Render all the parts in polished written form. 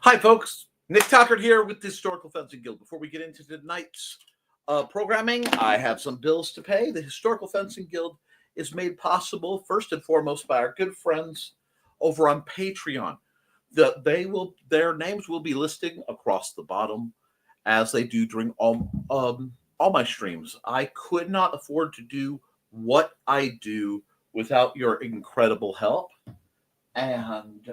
Hi, folks. Nick Tucker here with the Historical Fencing Guild. Before we get into tonight's programming, I have some bills to pay. The Historical Fencing Guild is made possible first and foremost by our good friends over on Patreon. Their names will be listing across the bottom as they do during all my streams. I could not afford to do what I do without your incredible help. And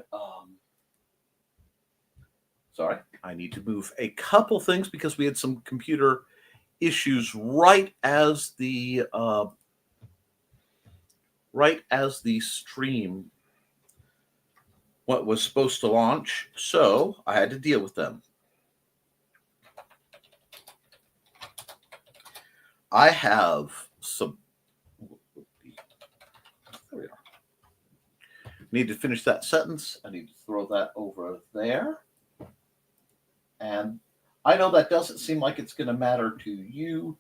sorry, I need to move a couple things because we had some computer issues right as the stream what was supposed to launch, so I had to deal with them. I have some. There we are. Need to finish that sentence. I need to throw that over there. And I know that doesn't seem like it's going to matter to you.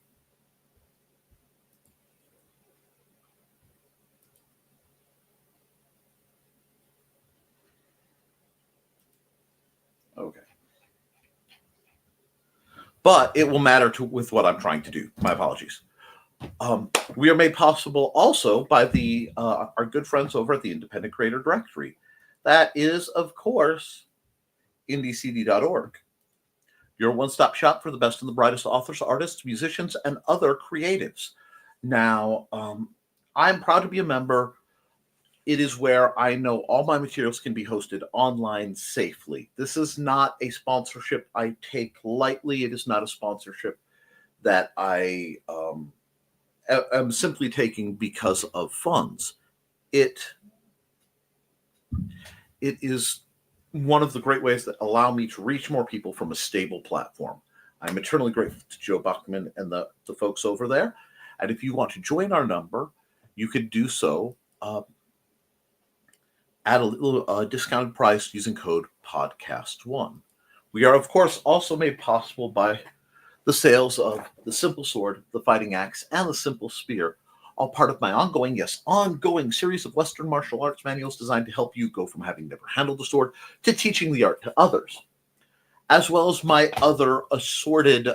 Okay. But it will matter with what I'm trying to do. My apologies. We are made possible also by our good friends over at the Independent Creator Directory. That is, of course, IndieCD.org. Your one-stop shop for the best and the brightest authors, artists, musicians, and other creatives. Now, I'm proud to be a member. It is where I know all my materials can be hosted online safely. This is not a sponsorship I take lightly. It is not a sponsorship that I am simply taking because of funds. It is one of the great ways that allow me to reach more people from a stable platform. I'm eternally grateful to Joe Buckman and the folks over there. And if you want to join our number, you could do so at a little discounted price using code PODCAST1. We are, of course, also made possible by the sales of the Simple Sword, the Fighting Axe, and the Simple Spear, all part of my ongoing series of Western martial arts manuals designed to help you go from having never handled the sword to teaching the art to others, as well as my other assorted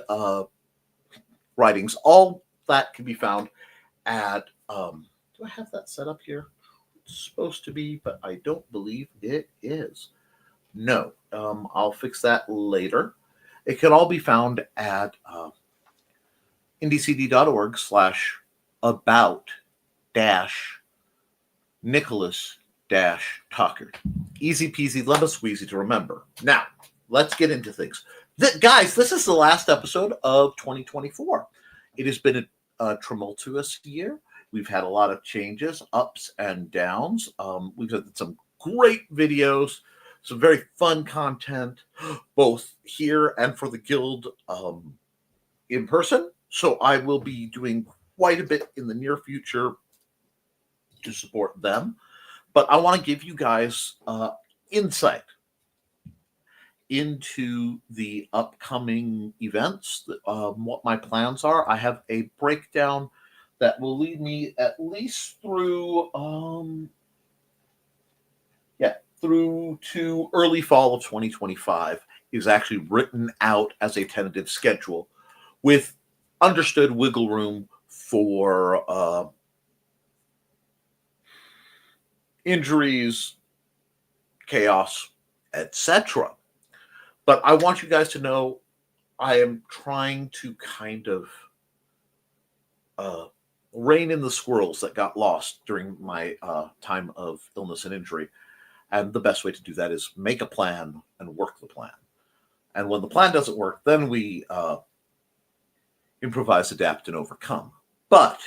writings. All that can be found at, do I have that set up here? It's supposed to be, but I don't believe it is. No, I'll fix that later. It can all be found at indiecd.org/about-Nicholas-Tucker. Easy peasy, lemon squeezy to remember. Now, let's get into things. Guys, this is the last episode of 2024. It has been a tumultuous year. We've had a lot of changes, ups and downs. We've had some great videos, some very fun content, both here and for the Guild in person. So I will be doing quite a bit in the near future to support them. But I want to give you guys insight into the upcoming events, what my plans are. I have a breakdown that will lead me at least through to early fall of 2025 is actually written out as a tentative schedule with understood wiggle room for injuries, chaos, etc. But I want you guys to know I am trying to kind of rein in the squirrels that got lost during my time of illness and injury. And the best way to do that is make a plan and work the plan. And when the plan doesn't work, then we improvise, adapt, and overcome. But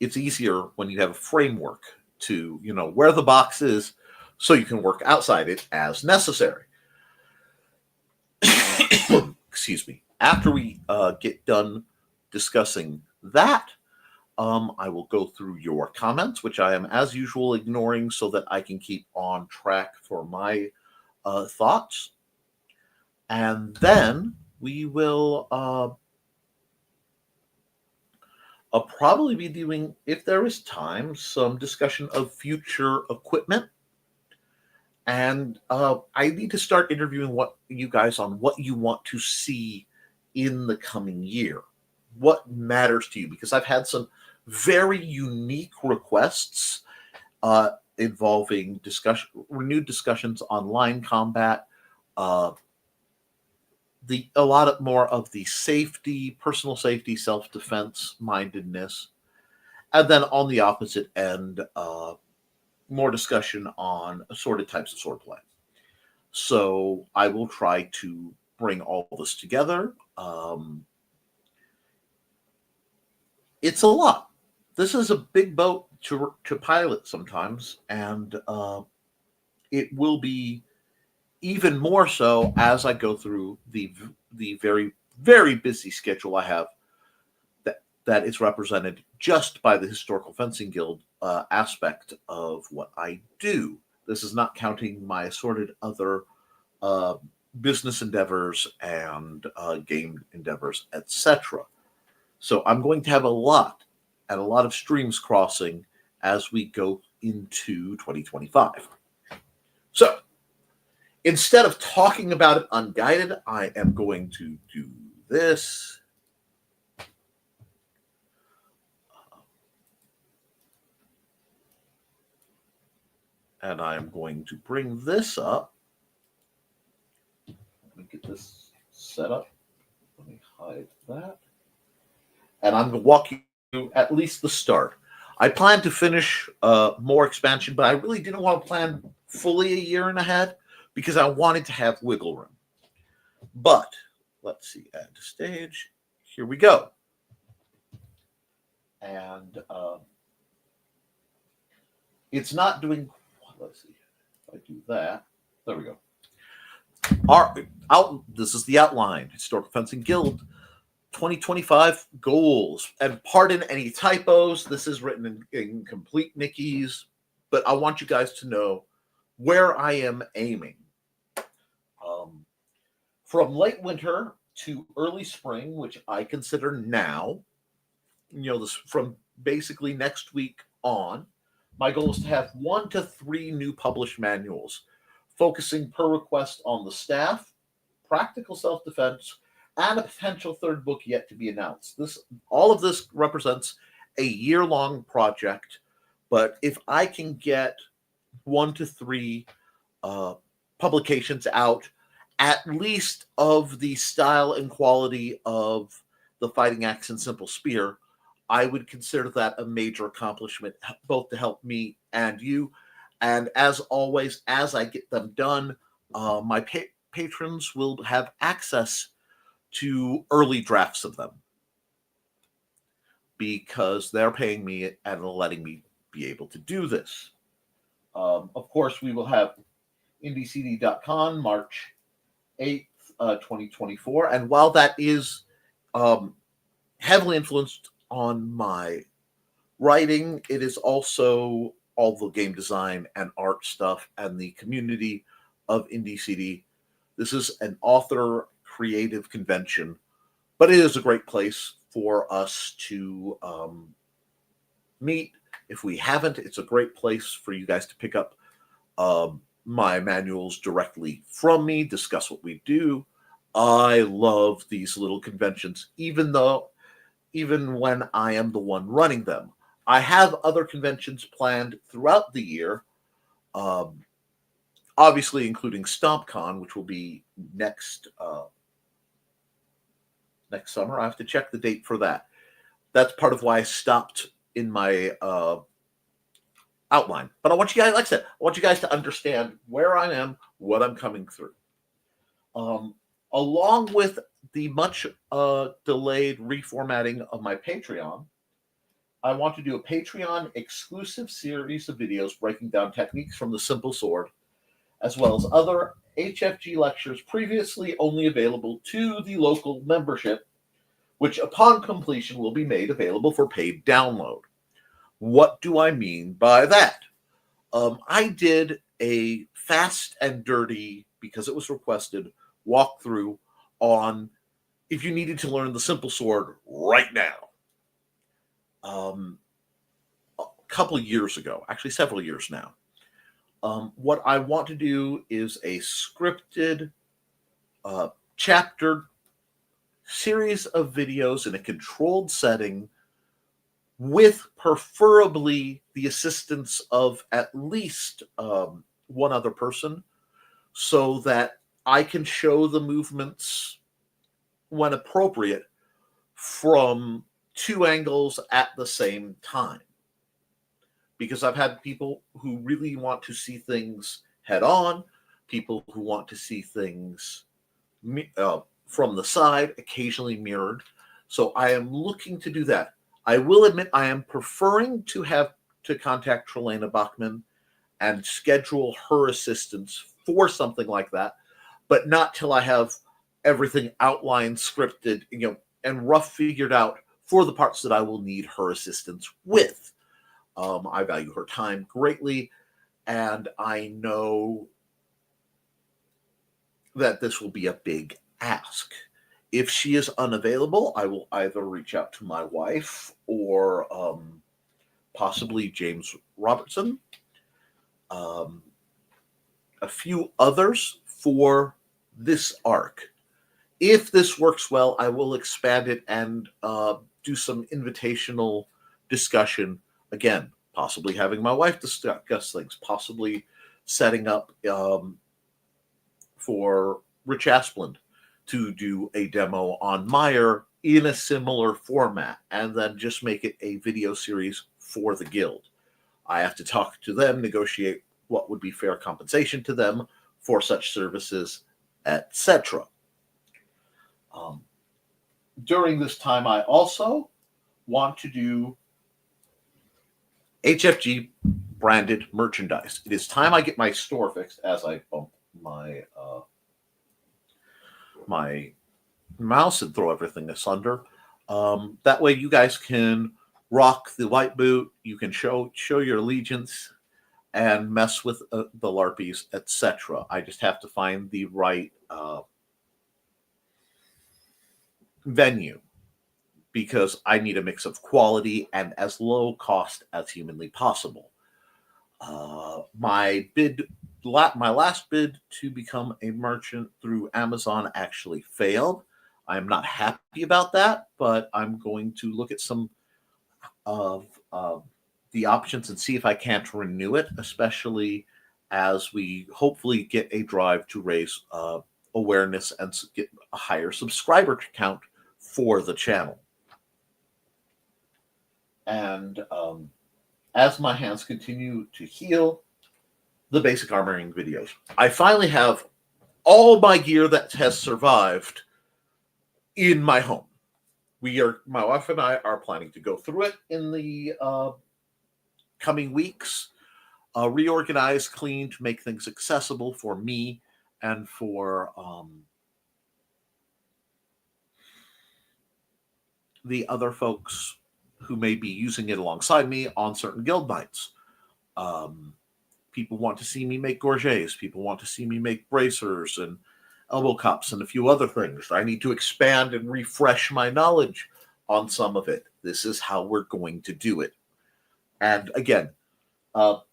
it's easier when you have a framework to, where the box is so you can work outside it as necessary. Excuse me. After we get done discussing that, I will go through your comments, which I am, as usual, ignoring so that I can keep on track for my thoughts. And then we will I'll probably be doing, if there is time, some discussion of future equipment And I need to start interviewing what you guys on what you want to see in the coming year. What matters to you? Because I've had some very unique requests involving renewed discussions on line combat, uh, a lot more of the safety, personal safety, self defense mindedness, and then on the opposite end, more discussion on assorted types of sword play. So I will try to bring all this together. It's a lot. This is a big boat to pilot sometimes, and it will be even more so as I go through the very very busy schedule I have that is represented just by the Historical Fencing Guild aspect of what I do. This is not counting my assorted other uh, business endeavors and game endeavors, etc. So I'm going to have a lot of streams crossing as we go into 2025. So instead of talking about it unguided, I am going to do this. And I'm going to bring this up. Let me get this set up. Let me hide that. And I'm going to walk you through at least the start. I plan to finish more expansion, but I really didn't want to plan fully a year and ahead because I wanted to have wiggle room. But let's see, add to stage. Here we go. And it's not doing. Let's see. If I do that, there we go. This is the outline. Historical Fencing Guild 2025 goals. And pardon any typos. This is written in complete Nickies, but I want you guys to know where I am aiming. From late winter to early spring, which I consider now, this from basically next week on, my goal is to have 1 to 3 new published manuals, focusing per request on the staff, practical self-defense, and a potential third book yet to be announced. All of this represents a year-long project, but if I can get 1 to 3 publications out, at least of the style and quality of the Fighting Axe and Simple Spear, I would consider that a major accomplishment, both to help me and you. And as always, as I get them done, my patrons will have access to early drafts of them because they're paying me and letting me be able to do this. Of course, we will have IndieCD.com March 8th, 2024. And while that is heavily influenced on my writing, it is also all the game design and art stuff and the community of IndieCD. This is an author creative convention, but it is a great place for us to meet. If we haven't, it's a great place for you guys to pick up my manuals directly from me, discuss what we do. I love these little conventions, even when I am the one running them. I have other conventions planned throughout the year, obviously including StompCon, which will be next summer. I have to check the date for that. That's part of why I stopped in my outline. But I want you guys, like I said, I want you guys to understand where I am, what I'm coming through. Along with the much delayed reformatting of my Patreon, I want to do a Patreon exclusive series of videos breaking down techniques from the Simple Sword, as well as other HFG lectures previously only available to the local membership, which upon completion will be made available for paid download. What do I mean by that? I did a fast and dirty, because it was requested, walkthrough on if you needed to learn the Simple Sword right now. A couple of years ago, actually several years now. What I want to do is a scripted, chaptered series of videos in a controlled setting with preferably the assistance of at least one other person so that I can show the movements when appropriate from two angles at the same time. Because I've had people who really want to see things head on, people who want to see things from the side, occasionally mirrored. So I am looking to do that. I will admit I am preferring to have to contact Trelena Bachman and schedule her assistance for something like that, but not till I have everything outlined, scripted, and rough figured out for the parts that I will need her assistance with. I value her time greatly, and I know that this will be a big ask. If she is unavailable, I will either reach out to my wife or possibly James Robertson, a few others for this arc. If this works well, I will expand it and do some invitational discussion. Again, possibly having my wife discuss things, possibly setting up for Rich Asplund to do a demo on Meyer in a similar format, and then just make it a video series for the guild. I have to talk to them, negotiate what would be fair compensation to them for such services, etc. During this time, I also want to do HFG branded merchandise. It is time I get my store fixed as I bump my my mouse and throw everything asunder. That way you guys can rock the white boot, you can show your allegiance and mess with the LARPies, etc. I just have to find the right venue, because I need a mix of quality and as low cost as humanly possible. My last bid to become a merchant through Amazon actually failed. I'm not happy about that, but I'm going to look at some of the options and see if I can't renew it, especially as we hopefully get a drive to raise awareness and get a higher subscriber count for the channel. And as my hands continue to heal, the basic armoring videos. I finally have all my gear that has survived in my home. My wife and I are planning to go through it in the coming weeks, reorganize, clean, to make things accessible for me and for the other folks who may be using it alongside me on certain guild nights. People want to see me make gorgets. People want to see me make bracers and elbow cups and a few other things. I need to expand and refresh my knowledge on some of it. This is how we're going to do it. And again,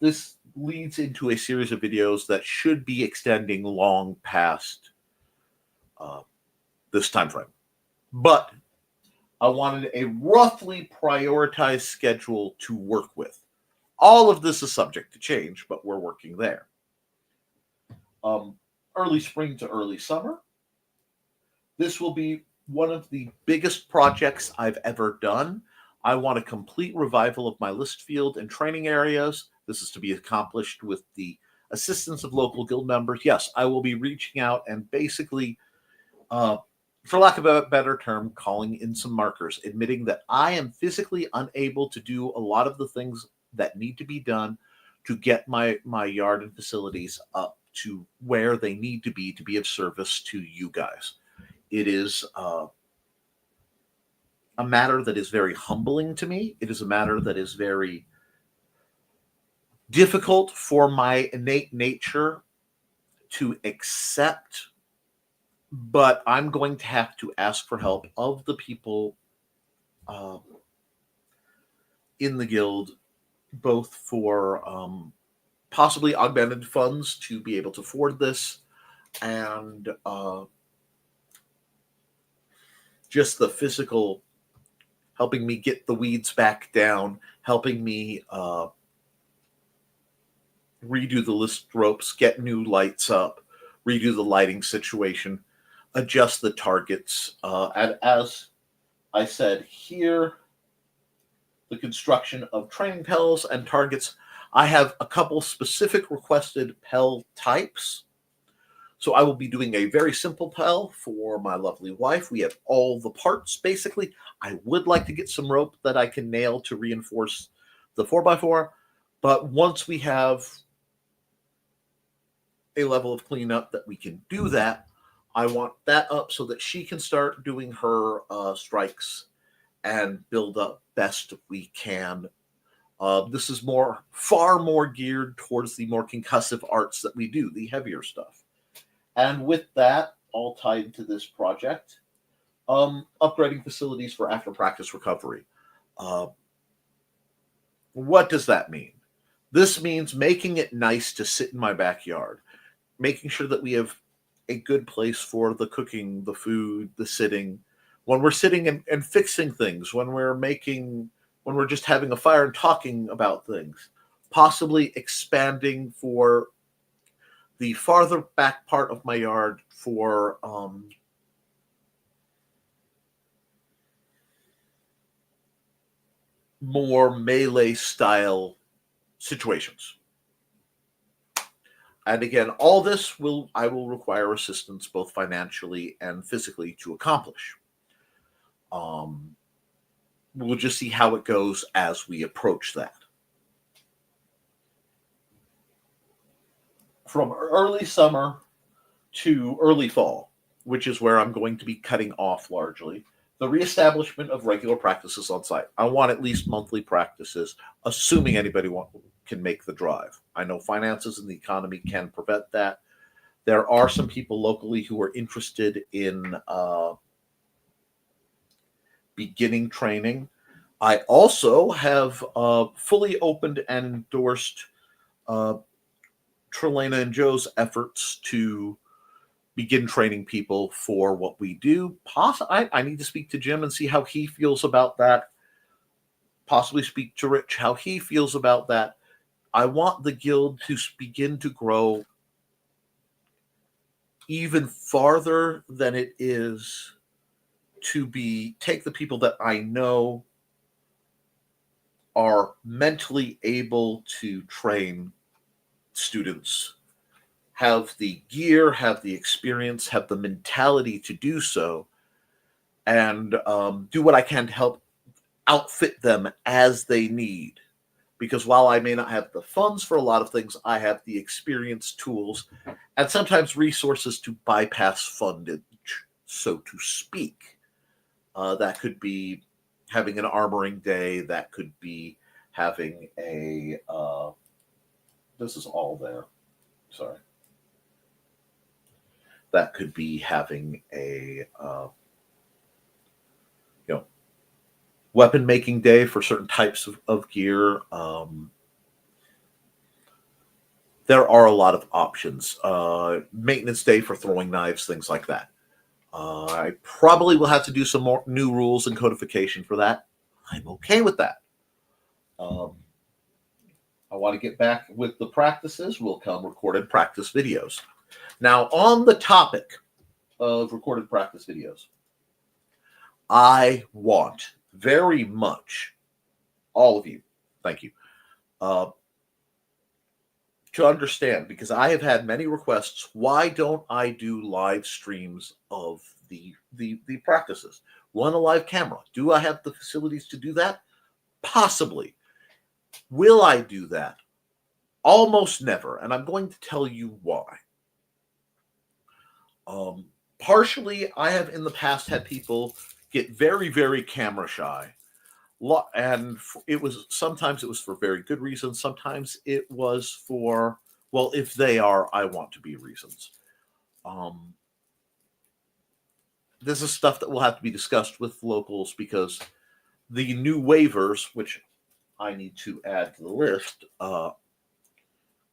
this leads into a series of videos that should be extending long past this time frame. But I wanted a roughly prioritized schedule to work with. All of this is subject to change, but we're working there. Early spring to early summer. This will be one of the biggest projects I've ever done. I want a complete revival of my list field and training areas. This is to be accomplished with the assistance of local guild members. Yes, I will be reaching out and basically, for lack of a better term, calling in some markers, admitting that I am physically unable to do a lot of the things that need to be done to get my yard and facilities up to where they need to be of service to you guys. It is a matter that is very humbling to me. It is a matter that is very difficult for my innate nature to accept, but I'm going to have to ask for help of the people in the guild, both for possibly augmented funds to be able to afford this, and just the physical helping me get the weeds back down, helping me redo the list ropes, get new lights up, redo the lighting situation, adjust the targets. And as I said here, the construction of training pells and targets. I have a couple specific requested pell types. So I will be doing a very simple pell for my lovely wife. We have all the parts, basically. I would like to get some rope that I can nail to reinforce the 4x4. But once we have a level of cleanup that we can do that, I want that up so that she can start doing her strikes and build up best we can. This is far more geared towards the more concussive arts that we do, the heavier stuff. And with that, all tied to this project, upgrading facilities for after practice recovery. What does that mean? This means making it nice to sit in my backyard, making sure that we have a good place for the cooking, the food, the sitting. When we're sitting and fixing things, when we're just having a fire and talking about things, possibly expanding for the farther back part of my yard for more melee style situations. And again, all this I will require assistance both financially and physically to accomplish. We'll just see how it goes as we approach that. From early summer to early fall, which is where I'm going to be cutting off largely, the reestablishment of regular practices on site. I want at least monthly practices, assuming anybody can make the drive. I know finances and the economy can prevent that. There are some people locally who are interested in beginning training. I also have fully opened and endorsed Trelena and Joe's efforts to begin training people for what we do. I need to speak to Jim and see how he feels about that. Possibly speak to Rich, how he feels about that. I want the guild to begin to grow even farther than it is to take the people that I know are mentally able to train students, have the gear, have the experience, have the mentality to do so, and do what I can to help outfit them as they need. Because while I may not have the funds for a lot of things, I have the experience, tools, and sometimes resources to bypass fundage, so to speak. That could be having an armoring day. That could be having a... this is all there. Sorry. That could be having a weapon making day for certain types of gear. There are a lot of options. Maintenance day for throwing knives, things like that. I probably will have to do some more new rules and codification for that. I'm okay with that. I want to get back with the practices. Will come recorded practice videos. Now, on the topic of recorded practice videos, I want very much all of you, thank you, to understand, because I have had many requests, why don't I do live streams of the practices? Run a live camera. Do I have the facilities to do that? Possibly. Will I do that? Almost never, and I'm going to tell you why. Partially, I have in the past had people get very, very camera shy, and sometimes it was for very good reasons. Sometimes it was for, well, if they are, I want to be reasons. This is stuff that will have to be discussed with locals, because the new waivers, which I need to add to the list,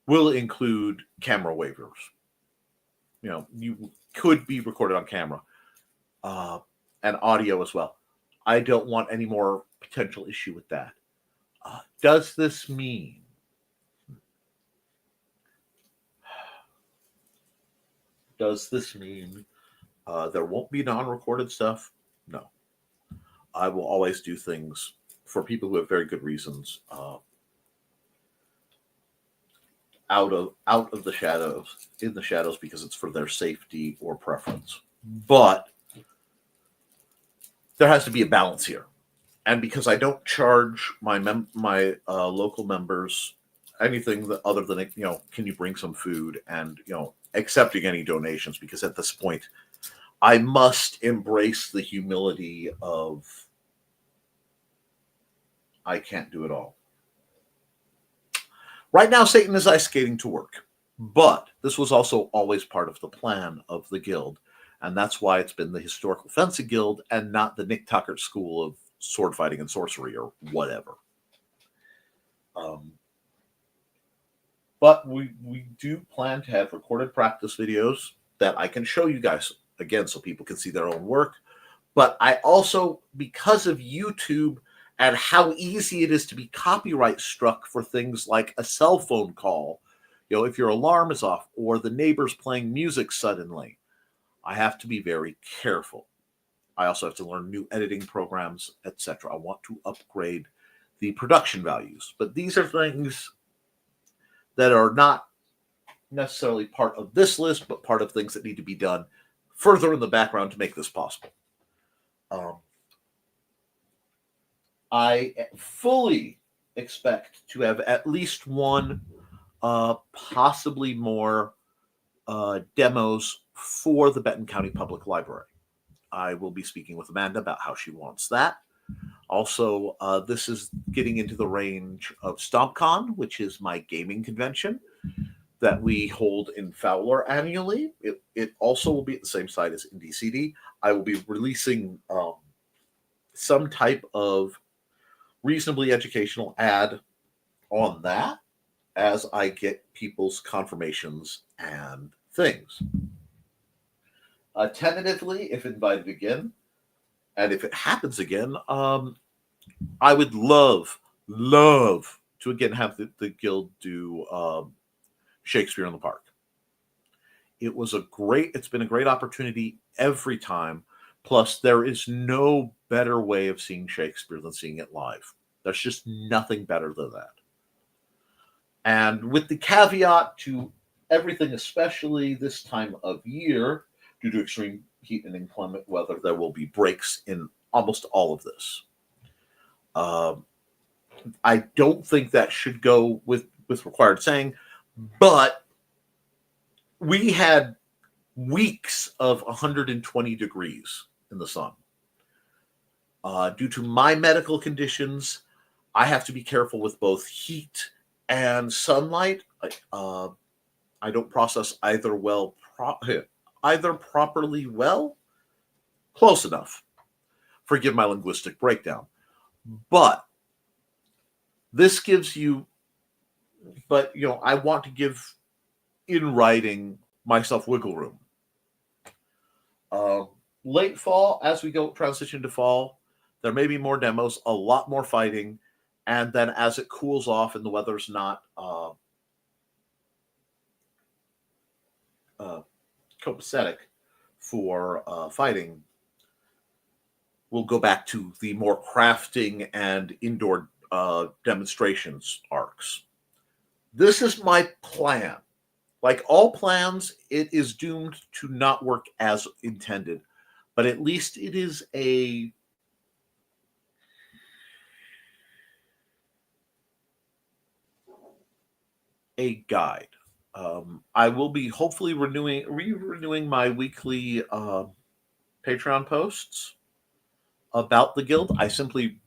will include camera waivers. You could be recorded on camera and audio as well. I don't want any more potential issue with that. Does this mean there won't be non-recorded stuff? No. I will always do things for people who have very good reasons out of the shadows, in the shadows, because it's for their safety or preference. But there has to be a balance here. And because I don't charge my local members anything other than, can you bring some food, and, accepting any donations, because at this point I must embrace the humility of I can't do it all. Right now, Satan is ice skating to work, but this was also always part of the plan of the guild, and that's why it's been the Historical Fencing Guild and not the Nick Tuckert School of Sword Fighting and Sorcery or whatever. But we do plan to have recorded practice videos that I can show you guys again so people can see their own work. But I also, because of YouTube and how easy it is to be copyright struck for things like a cell phone call, if your alarm is off or the neighbor's playing music suddenly, I have to be very careful. I also have to learn new editing programs, etc. I want to upgrade the production values. But these are things that are not necessarily part of this list, but part of things that need to be done further in the background to make this possible. I fully expect to have at least one, possibly more, demos for the Benton County Public Library. I will be speaking with Amanda about how she wants that. Also, this is getting into the range of StompCon, which is my gaming convention that we hold in Fowler annually. It also will be at the same site as IndieCD. I will be releasing some type of reasonably educational ad on that as I get people's confirmations and things. Tentatively, if invited again, and if it happens again, I would love to again have the guild do Shakespeare in the Park. It's been a great opportunity every time. Plus, there is no better way of seeing Shakespeare than seeing it live. There's just nothing better than that. And with the caveat to everything, especially this time of year, due to extreme heat and inclement weather, there will be breaks in almost all of this. I don't think that should go with required saying, but we had weeks of 120 degrees in the sun. Due to my medical conditions, I have to be careful with both heat and sunlight. I don't process either properly well. Close enough. Forgive my linguistic breakdown. But this gives you, I want to give in writing myself wiggle room. Late fall, as we go transition to fall, there may be more demos, a lot more fighting, and then as it cools off and the weather's not copacetic for fighting, we'll go back to the more crafting and indoor demonstrations arcs. This is my plan. Like all plans, it is doomed to not work as intended, but at least it is a guide. I will be hopefully renewing my weekly Patreon posts about the guild. I simply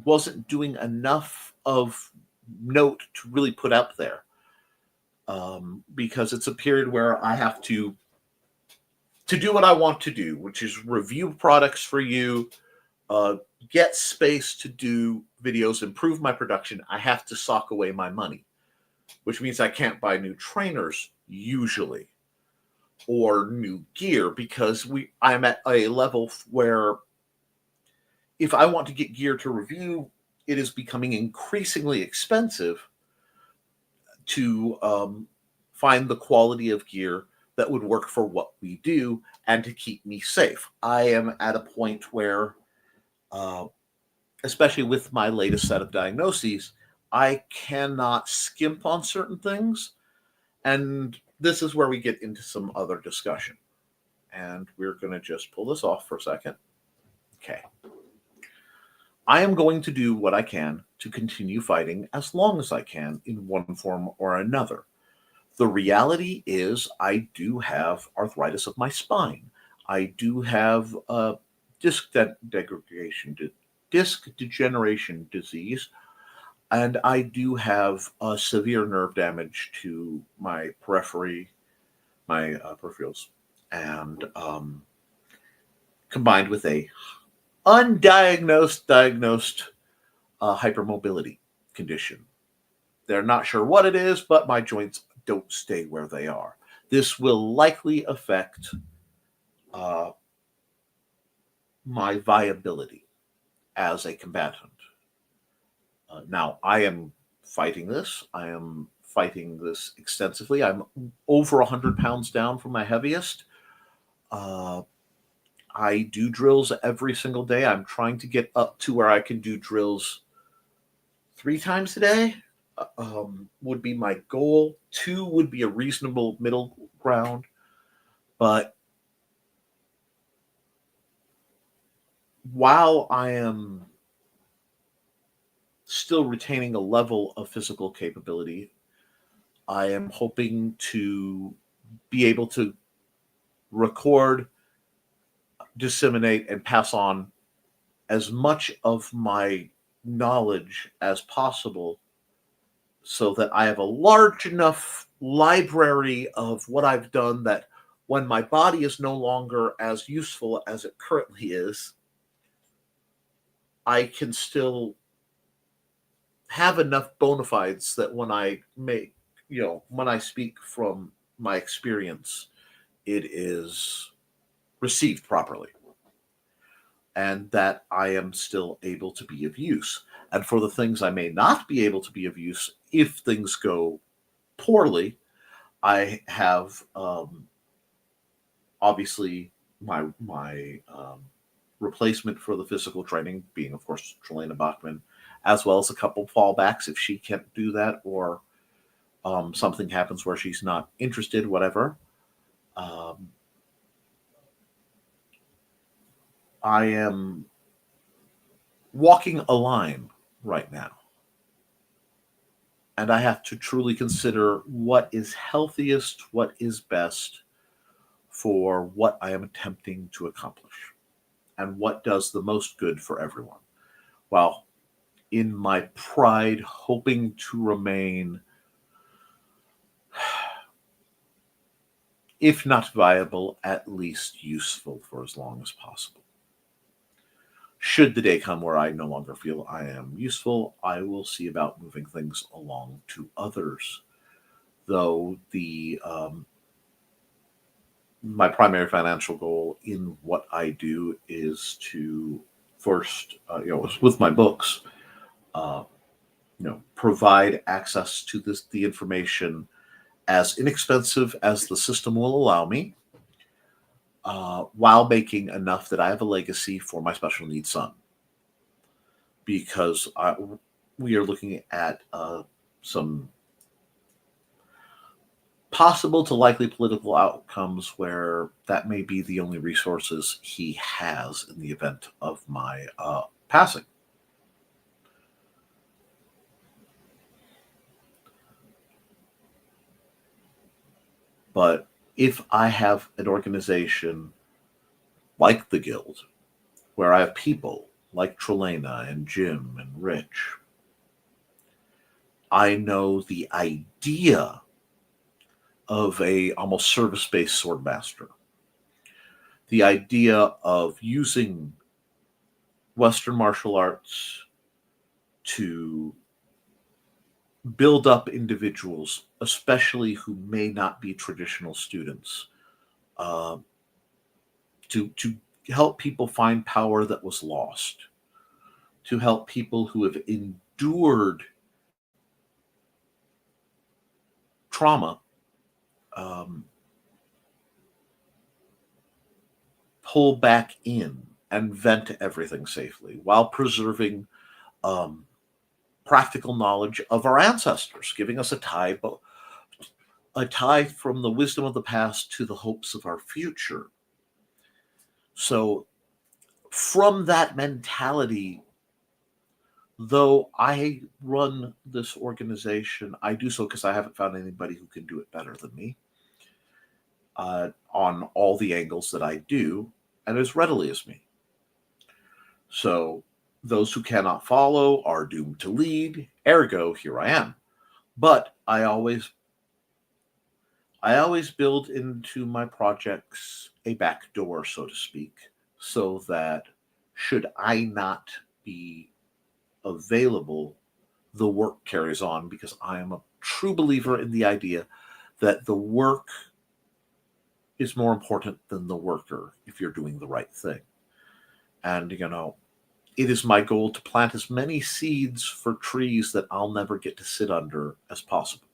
wasn't doing enough of note to really put up there. Because it's a period where I have to do what I want to do, which is review products for you, get space to do videos, improve my production. I have to sock away my money. which means I can't buy new trainers usually or new gear because I'm at a level where if I want to get gear to review, it is becoming increasingly expensive to find the quality of gear that would work for what we do and to keep me safe. I am at a point where, especially with my latest set of diagnoses, I cannot skimp on certain things. And this is where we get into some other discussion. And we're going to just pull this off for a second. Okay. I am going to do what I can to continue fighting as long as I can in one form or another. The reality is I do have arthritis of my spine. I do have disc degeneration disease, and I do have severe nerve damage to my periphery, my peripherals, and combined with a diagnosed hypermobility condition. They're not sure what it is, but my joints don't stay where they are. This will likely affect my viability as a combatant. Now, I am fighting this. I am fighting this extensively. I'm over 100 pounds down from my heaviest. I do drills every single day. I'm trying to get up to where I can do drills 3 times a day. Would be my goal. 2 would be a reasonable middle ground. But while I am still retaining a level of physical capability, I am hoping to be able to record, disseminate, and pass on as much of my knowledge as possible so that I have a large enough library of what I've done that when my body is no longer as useful as it currently is, I can still have enough bona fides that when I when I speak from my experience, it is received properly. And that I am still able to be of use. And for the things I may not be able to be of use, if things go poorly, I have obviously my replacement for the physical training being, of course, Trelena Bachman, as well as a couple fallbacks if she can't do that or something happens where she's not interested, whatever. I am walking a line right now. And I have to truly consider what is healthiest, what is best for what I am attempting to accomplish, and what does the most good for everyone. While in my pride, hoping to remain, if not viable, at least useful for as long as possible. Should the day come where I no longer feel I am useful, I will see about moving things along to others. Though my primary financial goal in what I do is to first, with my books, provide access to the information as inexpensive as the system will allow me, while making enough that I have a legacy for my special needs son. Because we are looking at some possible to likely political outcomes where that may be the only resources he has in the event of my passing. But if I have an organization like the Guild, where I have people like Trelena and Jim and Rich, I know the idea of a almost service-based swordmaster, the idea of using Western martial arts to build up individuals, especially who may not be traditional students, uh, to help people find power that was lost, to help people who have endured trauma um, pull back in and vent everything safely while preserving um, practical knowledge of our ancestors, giving us a tie from the wisdom of the past to the hopes of our future. So, from that mentality, though I run this organization, I do so because I haven't found anybody who can do it better than me on all the angles that I do and as readily as me. So, those who cannot follow are doomed to lead. Ergo, here I am. But I always build into my projects a back door, so to speak, so that should I not be available, the work carries on, because I am a true believer in the idea that the work is more important than the worker if you're doing the right thing. And, it is my goal to plant as many seeds for trees that I'll never get to sit under as possible.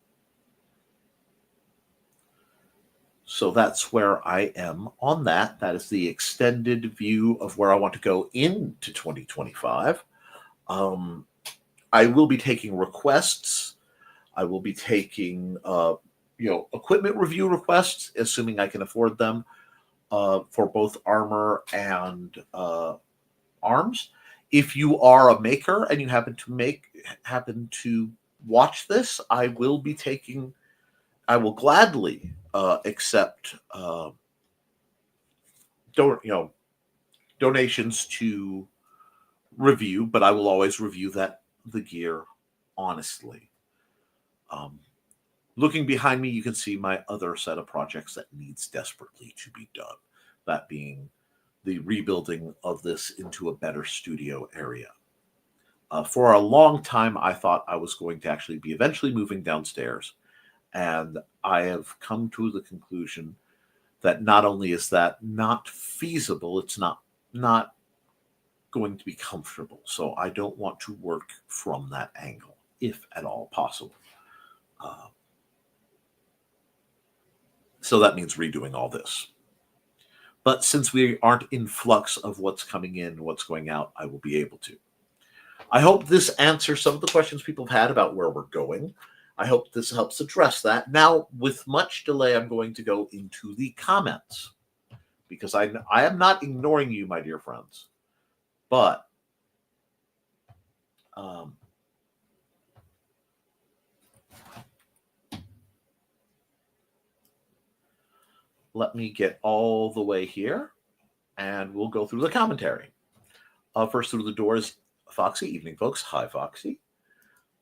So that's where I am on that. That is the extended view of where I want to go into 2025. I will be taking requests. I will be taking, equipment review requests, assuming I can afford them, for both armor and arms. If you are a maker and you happen to watch this, I will gladly accept donations to review, but I will always review the gear honestly. Looking behind me, you can see my other set of projects that needs desperately to be done. That being the rebuilding of this into a better studio area. For a long time, I thought I was going to actually be eventually moving downstairs. And I have come to the conclusion that not only is that not feasible, it's not going to be comfortable. So I don't want to work from that angle, if at all possible. So that means redoing all this. But since we aren't in flux of what's coming in, what's going out, I will be able to. I hope this answers some of the questions people have had about where we're going. I hope this helps address that. Now, with much delay, I'm going to go into the comments, because I am not ignoring you, my dear friends. But let me get all the way here, and we'll go through the commentary. First through the door is Foxy. Evening, folks. Hi, Foxy.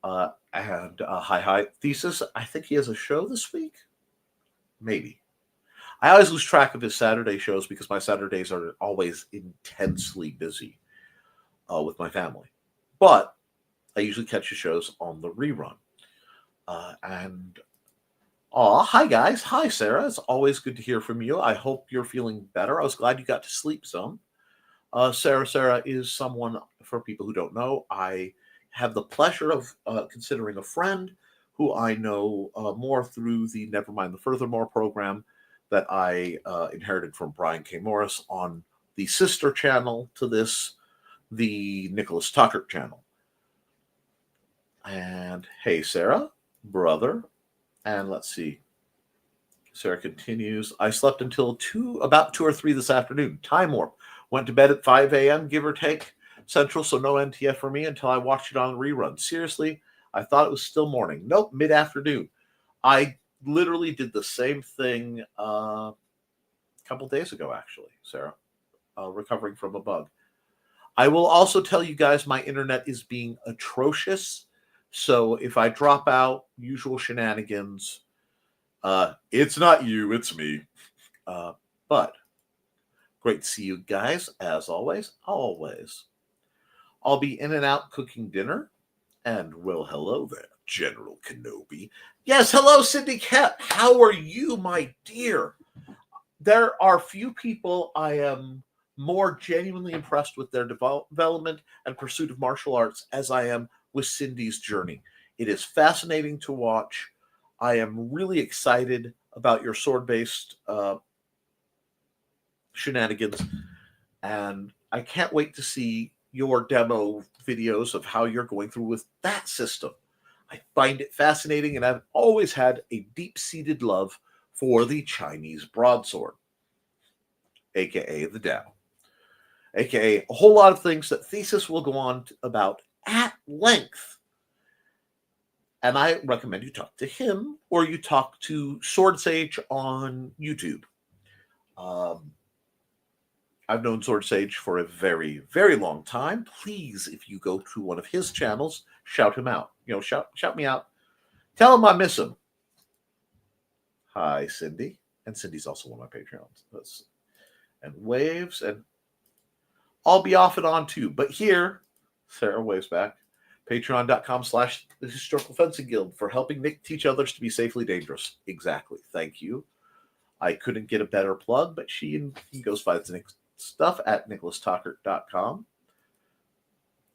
Hi, Thesis. I think he has a show this week. Maybe. I always lose track of his Saturday shows because my Saturdays are always intensely busy with my family. But I usually catch his shows on the rerun. Hi, guys. Hi, Sarah. It's always good to hear from you. I hope you're feeling better. I was glad you got to sleep some. Sarah is someone, for people who don't know, I have the pleasure of considering a friend who I know more through the Nevermind the Furthermore program that I inherited from Brian K. Morris on the sister channel to this, the Nicholas Tucker channel. And hey, Sarah, brother. And let's see. Sarah continues. I slept until about 2 or 3 this afternoon. Time warp. Went to bed at 5 a.m., give or take, Central, so no NTF for me until I watched it on rerun. Seriously, I thought it was still morning. Nope, mid-afternoon. I literally did the same thing a couple days ago, actually, Sarah, recovering from a bug. I will also tell you guys my internet is being atrocious, so if I drop out, usual shenanigans, it's not you, it's me. But great to see you guys, as always. Always. I'll be in and out cooking dinner, and well, hello there, General Kenobi. Yes, hello, Cindy Cat. How are you, my dear? There are few people I am more genuinely impressed with their development and pursuit of martial arts as I am with Cindy's journey. It is fascinating to watch. I am really excited about your sword-based shenanigans, and I can't wait to see your demo videos of how you're going through with that system. I find it fascinating, and I've always had a deep-seated love for the Chinese broadsword, aka the Dao, aka a whole lot of things that Thesis will go on about at length. And I recommend you talk to him or you talk to Sword Sage on YouTube. I've known Sword Sage for a very, very long time. Please, if you go to one of his channels, shout him out. Shout me out. Tell him I miss him. Hi, Cindy. And Cindy's also one of my Patreons. And waves, and I'll be off and on too. But here, Sarah waves back. Patreon.com/The Historical Fencing Guild for helping Nick teach others to be safely dangerous. Exactly. Thank you. I couldn't get a better plug, but he goes find Nick's stuff at nicholastalkert.com.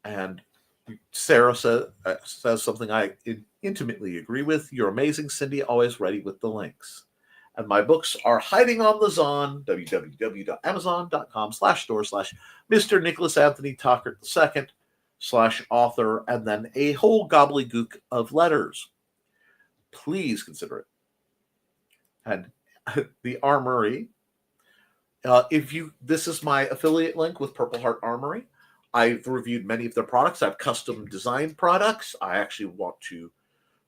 And Sarah says something I intimately agree with. You're amazing, Cindy, always ready with the links. And my books are hiding on the Zon, www.amazon.com/store/Mr. Nicholas Anthony Talkert II /author, and then a whole gobbledygook of letters. Please consider it. And the Armory, this is my affiliate link with Purple Heart Armory. I've reviewed many of their products. I've custom designed products. I actually want to,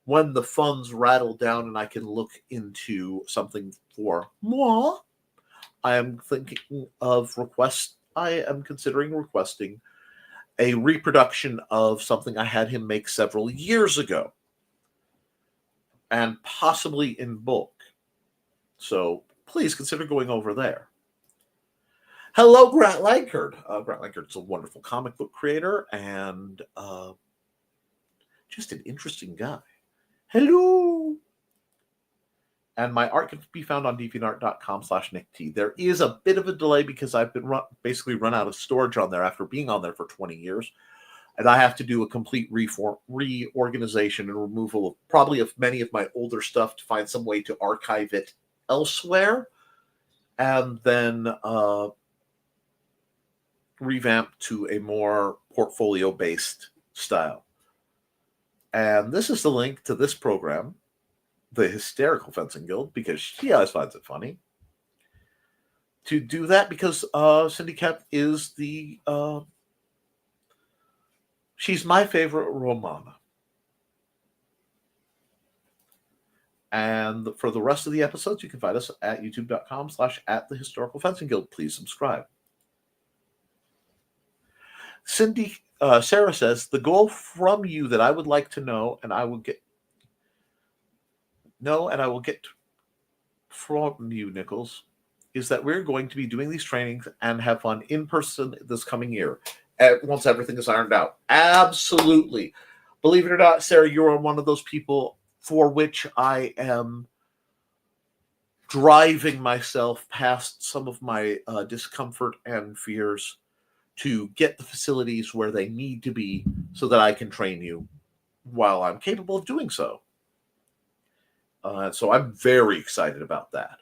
when the funds rattle down and I can look into something for moi, I am considering requesting a reproduction of something I had him make several years ago, and possibly in bulk. So please consider going over there. Hello, Grant Lankard. Grant Lankard's a wonderful comic book creator and just an interesting guy. Hello. And my art can be found on deviantart.com/NickT. There is a bit of a delay because I've been basically run out of storage on there after being on there for 20 years. And I have to do a complete reorganization and removal of many of my older stuff to find some way to archive it elsewhere. And then revamp to a more portfolio-based style. And this is the link to this program, the Hysterical Fencing Guild, because she always finds it funny to do that, because Cindy Cat is she's my favorite Romana. And for the rest of the episodes, you can find us at youtube.com/@thehistoricalfencingguild. Please subscribe. Sarah says, the goal from you that I would like to know, and I will get from you, Nichols, is that we're going to be doing these trainings and have fun in person this coming year once everything is ironed out. Absolutely. Believe it or not, Sarah, you're one of those people for which I am driving myself past some of my discomfort and fears to get the facilities where they need to be so that I can train you while I'm capable of doing so. So I'm very excited about that.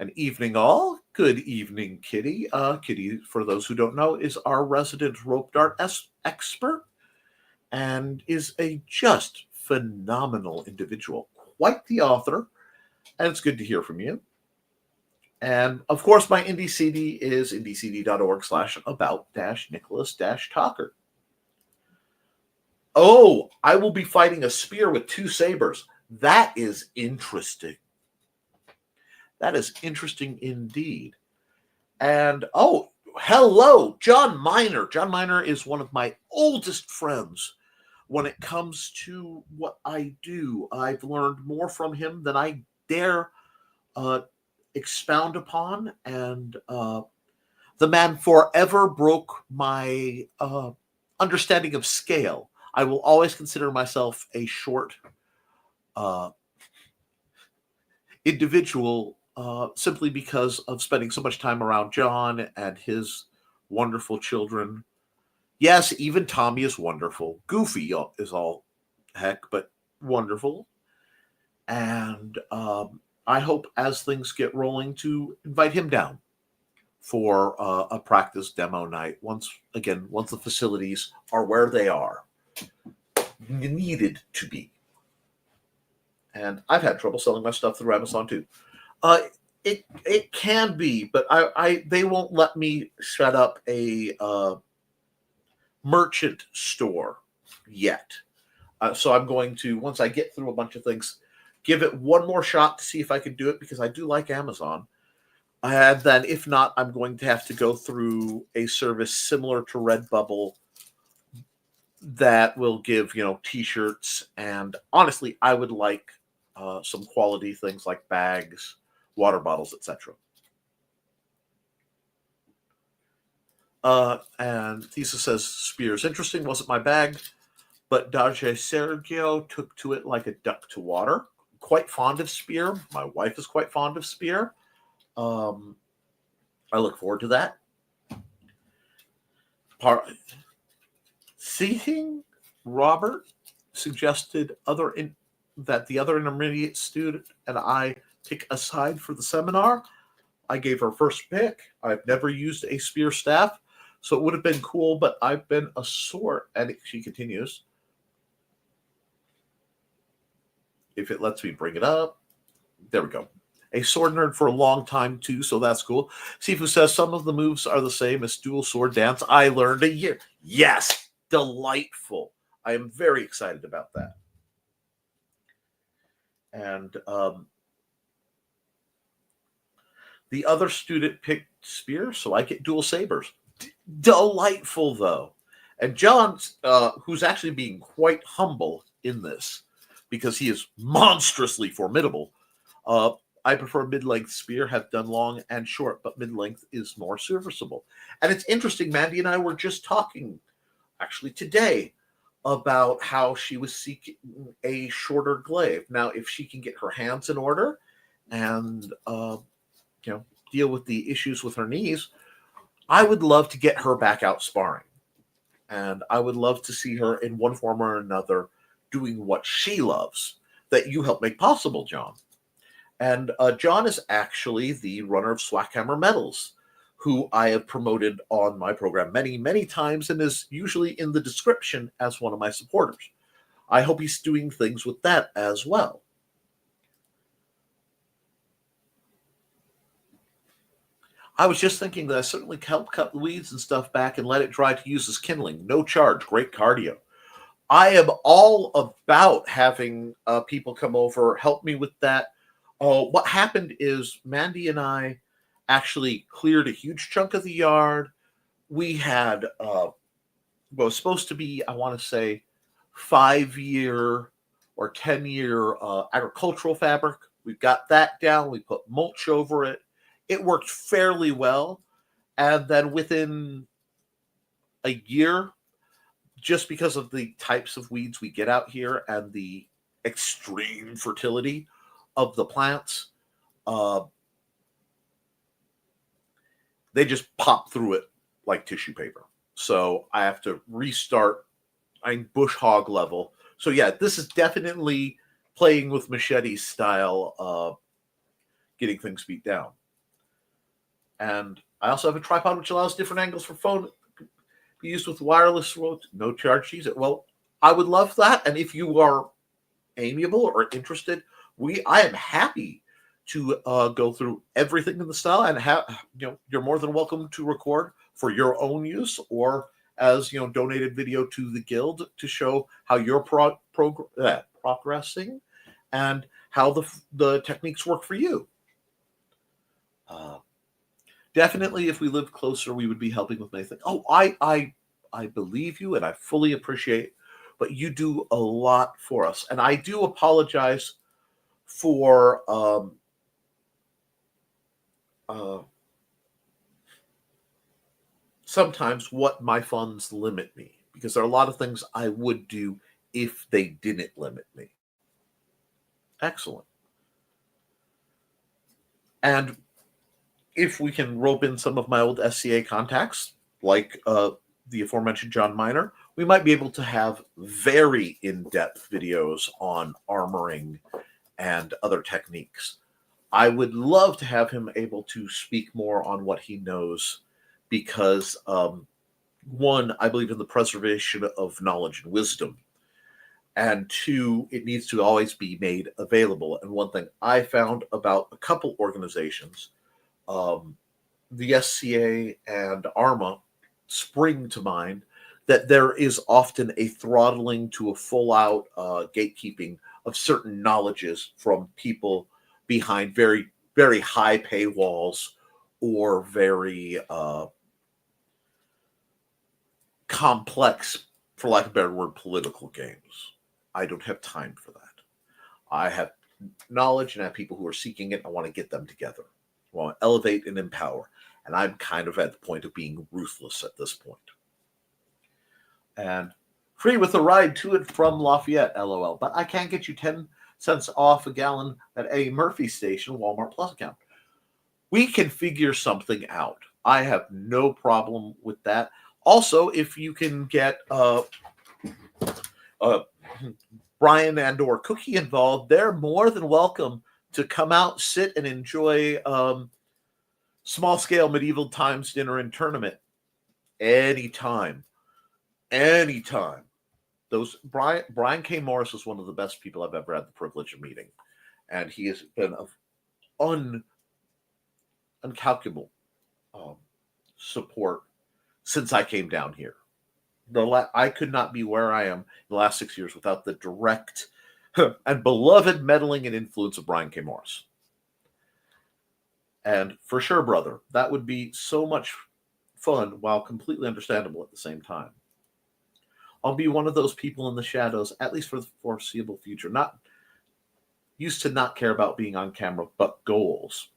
And evening all. Good evening, Kitty. Kitty, for those who don't know, is our resident rope dart expert and is a just phenomenal individual. Quite the author. And it's good to hear from you. And, of course, my IndieCD is indiecd.org/about-Nicholas-Talkert. Oh, I will be fighting a spear with 2 sabers. That is interesting. That is interesting indeed. And, oh, hello, John Miner. John Miner is one of my oldest friends when it comes to what I do. I've learned more from him than I dare expound upon, and the man forever broke my understanding of scale. I will always consider myself a short uh, individual simply because of spending so much time around John and his wonderful children. Yes, even Tommy is wonderful. Goofy is all heck, but wonderful. And I hope as things get rolling to invite him down for a practice demo night once the facilities are where they are needed to be. And I've had trouble selling my stuff through Amazon too. Uh, it can be, but they won't let me set up a merchant store yet. So I'm going to, once I get through a bunch of things, give it one more shot to see if I can do it, because I do like Amazon. And then if not, I'm going to have to go through a service similar to Redbubble that will give, t-shirts. And honestly, I would like some quality things like bags, water bottles, etc. And Thesis says, Spears, interesting, wasn't my bag, but Dage Sergio took to it like a duck to water. Quite fond of Spear. My wife is quite fond of Spear. I look forward to that. Seating Robert suggested that the other intermediate student and I pick a side for the seminar. I gave her first pick. I've never used a Spear staff, so it would have been cool, but I've been a sort, and she continues, if it lets me bring it up. There we go. A sword nerd for a long time, too, so that's cool. Sifu says some of the moves are the same as dual sword dance. I learned a year. Yes, delightful. I am very excited about that. And the other student picked Spear, so I get dual sabers. Delightful, though. And John, who's actually being quite humble in this, because he is monstrously formidable, I prefer mid-length Spear, have done long and short, but mid-length is more serviceable. And it's interesting, Mandy and I were just talking, actually today, about how she was seeking a shorter glaive. Now, if she can get her hands in order and deal with the issues with her knees, I would love to get her back out sparring. And I would love to see her in one form or another doing what she loves, that you helped make possible, John. And John is actually the runner of Swakhammer medals, who I have promoted on my program many, many times, and is usually in the description as one of my supporters. I hope he's doing things with that as well. I was just thinking that I certainly help cut the weeds and stuff back and let it dry to use as kindling. No charge, great cardio. I am all about having people come over, help me with that. What happened is Mandy and I actually cleared a huge chunk of the yard. We had what was supposed to be, I want to say, 5-year or 10-year agricultural fabric. We've got that down. We put mulch over it. It worked fairly well. And then within a year, just because of the types of weeds we get out here and the extreme fertility of the plants, they just pop through it like tissue paper. So I have to restart. I'm bush hog level. So yeah, this is definitely playing with machete style, getting things beat down. And I also have a tripod which allows different angles for phone to be used with wireless remote, no charge to use it. Well, I would love that. And if you are amiable or interested, I am happy to go through everything in the style, and you're more than welcome to record for your own use or as donated video to the guild to show how you're progressing and how the techniques work for you. Definitely, if we lived closer, we would be helping with many things. Oh, I believe you, and I fully appreciate, but you do a lot for us, and I do apologize for sometimes what my funds limit me, because there are a lot of things I would do if they didn't limit me. Excellent. And if we can rope in some of my old SCA contacts, like the aforementioned John Miner, we might be able to have very in-depth videos on armoring and other techniques. I would love to have him able to speak more on what he knows because, one, I believe in the preservation of knowledge and wisdom. And two, it needs to always be made available. And one thing I found about a couple organizations, the SCA and ARMA spring to mind, that there is often a throttling to a full-out gatekeeping of certain knowledges from people behind very, very high paywalls or very complex, for lack of a better word, political games. I don't have time for that. I have knowledge and I have people who are seeking it. I want to get them together. I want to elevate and empower. And I'm kind of at the point of being ruthless at this point. And free with a ride to and from Lafayette, LOL. But I can't get you 10 cents off a gallon at Eddie Murphy station, Walmart Plus account. We can figure something out. I have no problem with that. Also, if you can get Brian and or Cookie involved, they're more than welcome to come out, sit, and enjoy small-scale medieval times dinner and tournament anytime. Anytime. Those Brian K. Morris is one of the best people I've ever had the privilege of meeting, and he has been of uncalculable support since I came down here. I could not be where I am in the last 6 years without the direct and beloved meddling and influence of Brian K. Morris. And for sure, brother, that would be so much fun while completely understandable at the same time. I'll be one of those people in the shadows, at least for the foreseeable future. Not used to not care about being on camera, but goals.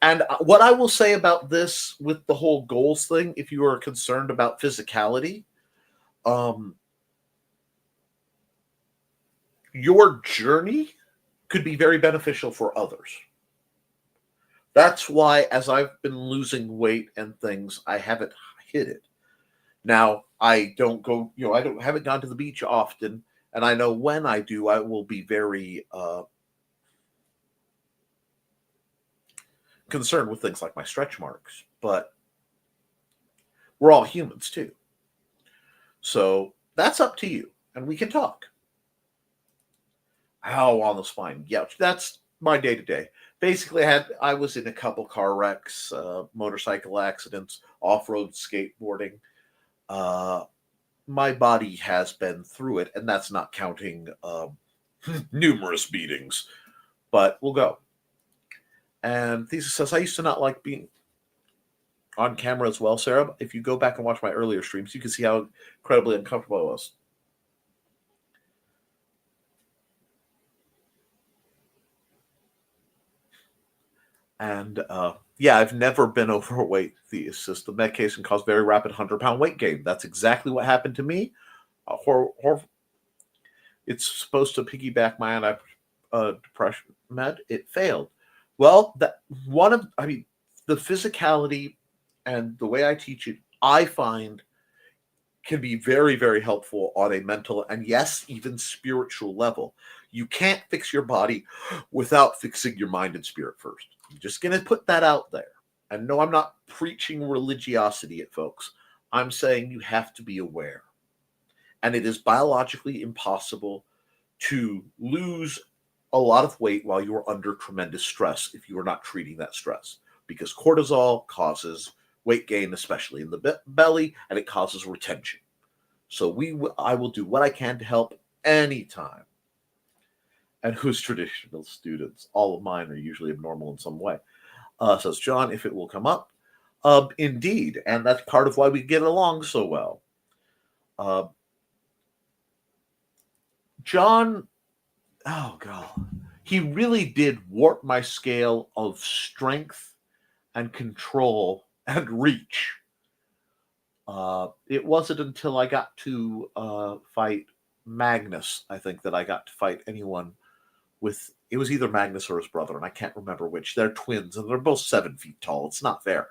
And what I will say about this with the whole goals thing, if you are concerned about physicality, your journey could be very beneficial for others. That's why, as I've been losing weight and things, I haven't hit it. Now, I don't go, I haven't gone to the beach often, and I know when I do, I will be very concerned with things like my stretch marks. But we're all humans too. So that's up to you, and we can talk. Ow, on the spine. Yeah, that's my day-to-day. Basically, I was in a couple car wrecks, motorcycle accidents, off-road skateboarding. My body has been through it, and that's not counting numerous beatings. But we'll go. And Thesis says, I used to not like being on camera as well, Sarah. If you go back and watch my earlier streams, you can see how incredibly uncomfortable I was. And yeah, I've never been overweight. The medication caused very rapid 100-pound weight gain. That's exactly what happened to me. It's supposed to piggyback my anti-depression med. It failed. Well, the physicality and the way I teach it, I find can be very, very helpful on a mental and yes, even spiritual level. You can't fix your body without fixing your mind and spirit first. I'm just going to put that out there. And no, I'm not preaching religiosity at folks. I'm saying you have to be aware. And it is biologically impossible to lose a lot of weight while you're under tremendous stress if you are not treating that stress. Because cortisol causes weight gain, especially in the belly, and it causes retention. So I will do what I can to help anytime. And who's traditional students? All of mine are usually abnormal in some way. Says John, if it will come up. Indeed, and that's part of why we get along so well. John, oh God, he really did warp my scale of strength and control and reach It wasn't until I got to fight Magnus, I think, that I got to fight anyone with. It was either Magnus or his brother, and I can't remember which. They're twins, and they're both 7 feet tall. It's not fair,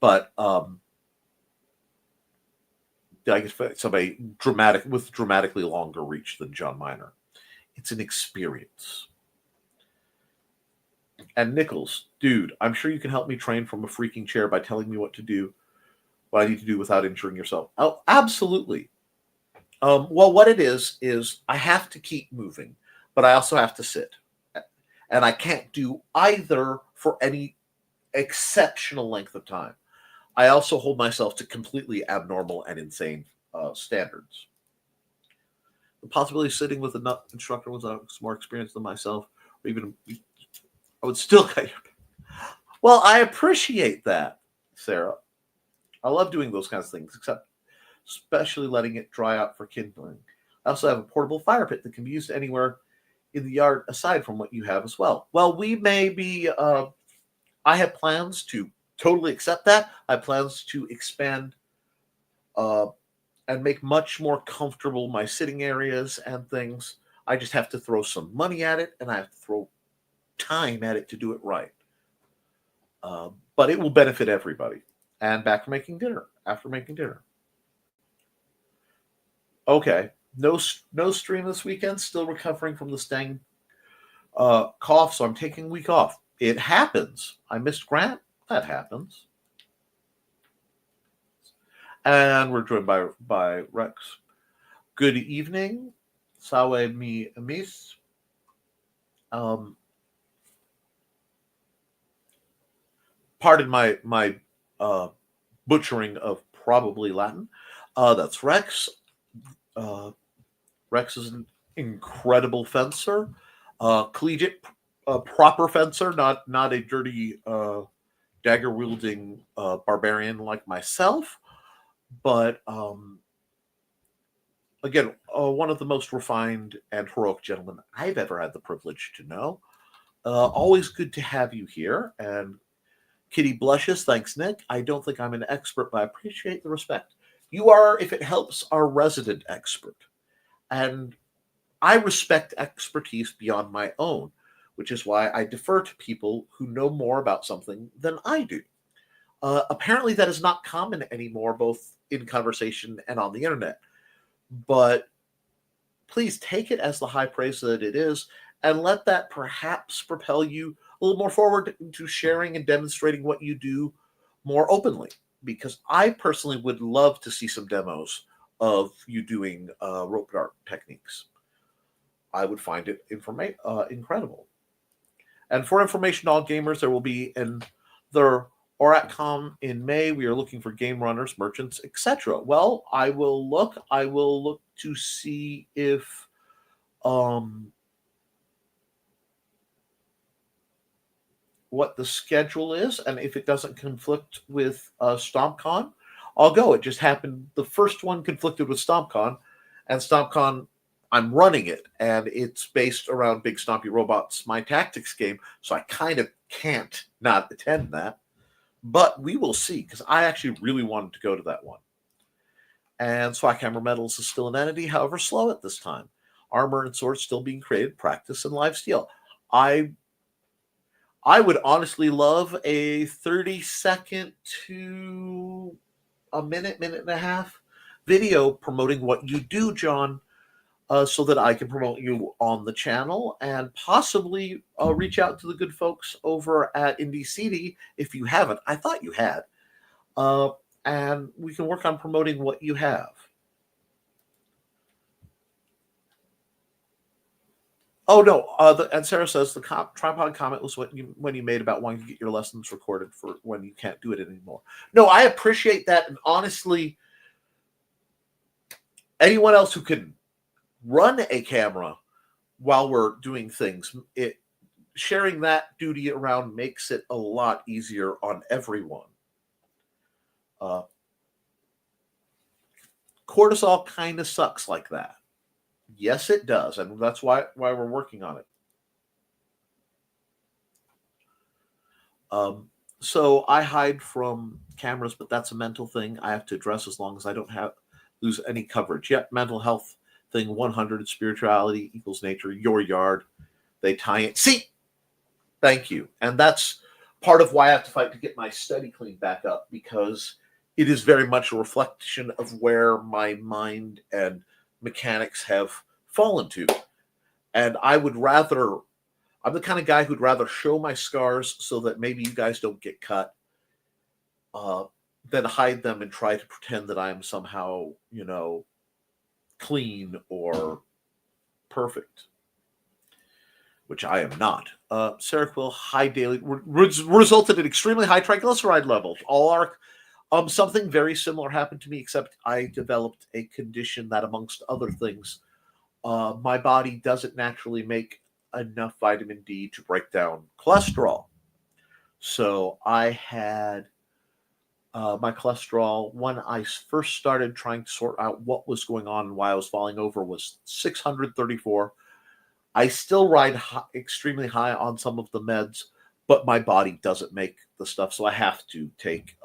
but I guess somebody dramatically longer reach than John Miner. It's an experience. And Nichols, dude, I'm sure you can help me train from a freaking chair by telling me what I need to do without injuring yourself. Oh, absolutely. Well, what it is I have to keep moving, but I also have to sit. And I can't do either for any exceptional length of time. I also hold myself to completely abnormal and insane standards. The possibility of sitting with an instructor with more experience than myself, or even I would still. Well, I appreciate that, Sarah. I love doing those kinds of things, especially letting it dry out for kindling. I also have a portable fire pit that can be used anywhere in the yard aside from what you have as well. Well, we may be. I have plans to totally accept that. I have plans to expand and make much more comfortable my sitting areas and things. I just have to throw some money at it, and I have to throw time at it to do it right. But it will benefit everybody. And back for making dinner. After making dinner. Okay. No stream this weekend. Still recovering from the stang cough, so I'm taking a week off. It happens. I missed Grant. That happens. And we're joined by Rex. Good evening. Sawe mi amis. Pardon my butchering of probably Latin. That's Rex. Rex is an incredible fencer, collegiate, proper fencer, not a dirty dagger wielding barbarian like myself, but again, one of the most refined and heroic gentlemen I've ever had the privilege to know. Always good to have you here. And Kitty blushes. Thanks, Nick. I don't think I'm an expert, but I appreciate the respect. You are, if it helps, our resident expert. And I respect expertise beyond my own, which is why I defer to people who know more about something than I do. Apparently, that is not common anymore, both in conversation and on the internet. But please take it as the high praise that it is, and let that perhaps propel you a little more forward to sharing and demonstrating what you do more openly. Because I personally would love to see some demos of you doing rope dart techniques. I would find it incredible. And for Information All Gamers, there will be their ORATCOM in May. We are looking for game runners, merchants, etc. Well, I will look. I will look to see if what the schedule is, and if it doesn't conflict with StompCon, I'll go. It just happened. The first one conflicted with StompCon, and StompCon, I'm running it, and it's based around Big Stompy Robots, my tactics game, so I kind of can't not attend that. But we will see, because I actually really wanted to go to that one. And Swakhammer Metals is still an entity, however slow at this time. Armor and swords still being created, practice, and live steel. I would honestly love a 30-second to a minute and a half video promoting what you do, John, so that I can promote you on the channel and possibly reach out to the good folks over at IndieCD if you haven't. I thought you had. And we can work on promoting what you have. Oh, no. And Sarah says the tripod comment was when you made about wanting to get your lessons recorded for when you can't do it anymore. No, I appreciate that. And honestly, anyone else who can run a camera while we're doing things, sharing that duty around makes it a lot easier on everyone. Cortisol kind of sucks like that. Yes, it does, and that's why we're working on it. So I hide from cameras, but that's a mental thing I have to address as long as I don't have lose any coverage. Yet mental health thing 100, spirituality equals nature, your yard. They tie it. See, thank you. And that's part of why I have to fight to get my study cleaned back up, because it is very much a reflection of where my mind and mechanics have fallen to. And I'm the kind of guy who'd rather show my scars so that maybe you guys don't get cut, uh, than hide them and try to pretend that I'm somehow, clean or perfect, which I am not. Seroquel, high daily, resulted in extremely high triglyceride levels. All our something very similar happened to me, except I developed a condition that, amongst other things, my body doesn't naturally make enough vitamin D to break down cholesterol. So I had my cholesterol, when I first started trying to sort out what was going on and why I was falling over, was 634. I still ride extremely high on some of the meds, but my body doesn't make the stuff, so I have to take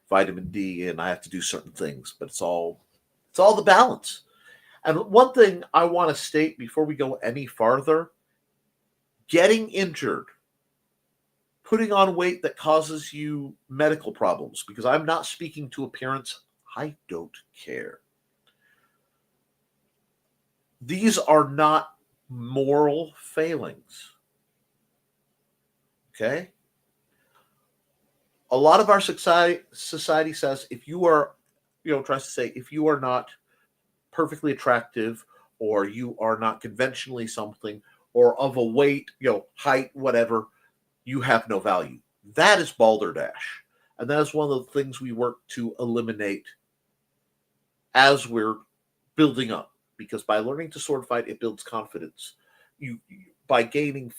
vitamin D and I have to do certain things. But it's all the balance. And one thing I want to state before we go any farther: getting injured, putting on weight that causes you medical problems, because I'm not speaking to appearance, I don't care. These are not moral failings. Okay? A lot of our society says if you are, tries to say if you are not perfectly attractive, or you are not conventionally something, or of a weight, height, whatever, you have no value. That is balderdash. And that is one of the things we work to eliminate as we're building up. Because by learning to sword fight, it builds confidence. By gaining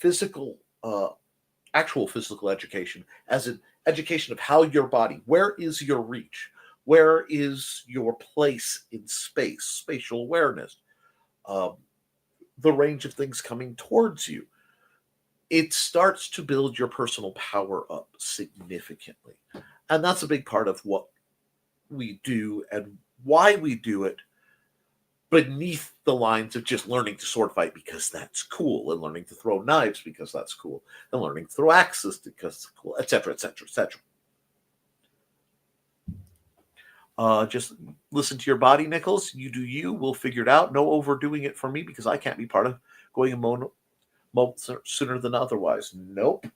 actual physical education, as an education of how your body, where is your reach, where is your place in space, spatial awareness, um, the range of things coming towards you. It starts to build your personal power up significantly. And that's a big part of what we do and why we do it, beneath the lines of just learning to sword fight because that's cool, and learning to throw knives because that's cool, and learning to throw axes because it's cool, etc., etc., etc. Just listen to your body, Nichols. You do you. We'll figure it out. No overdoing it for me, because I can't be part of going a moment sooner than otherwise. Nope.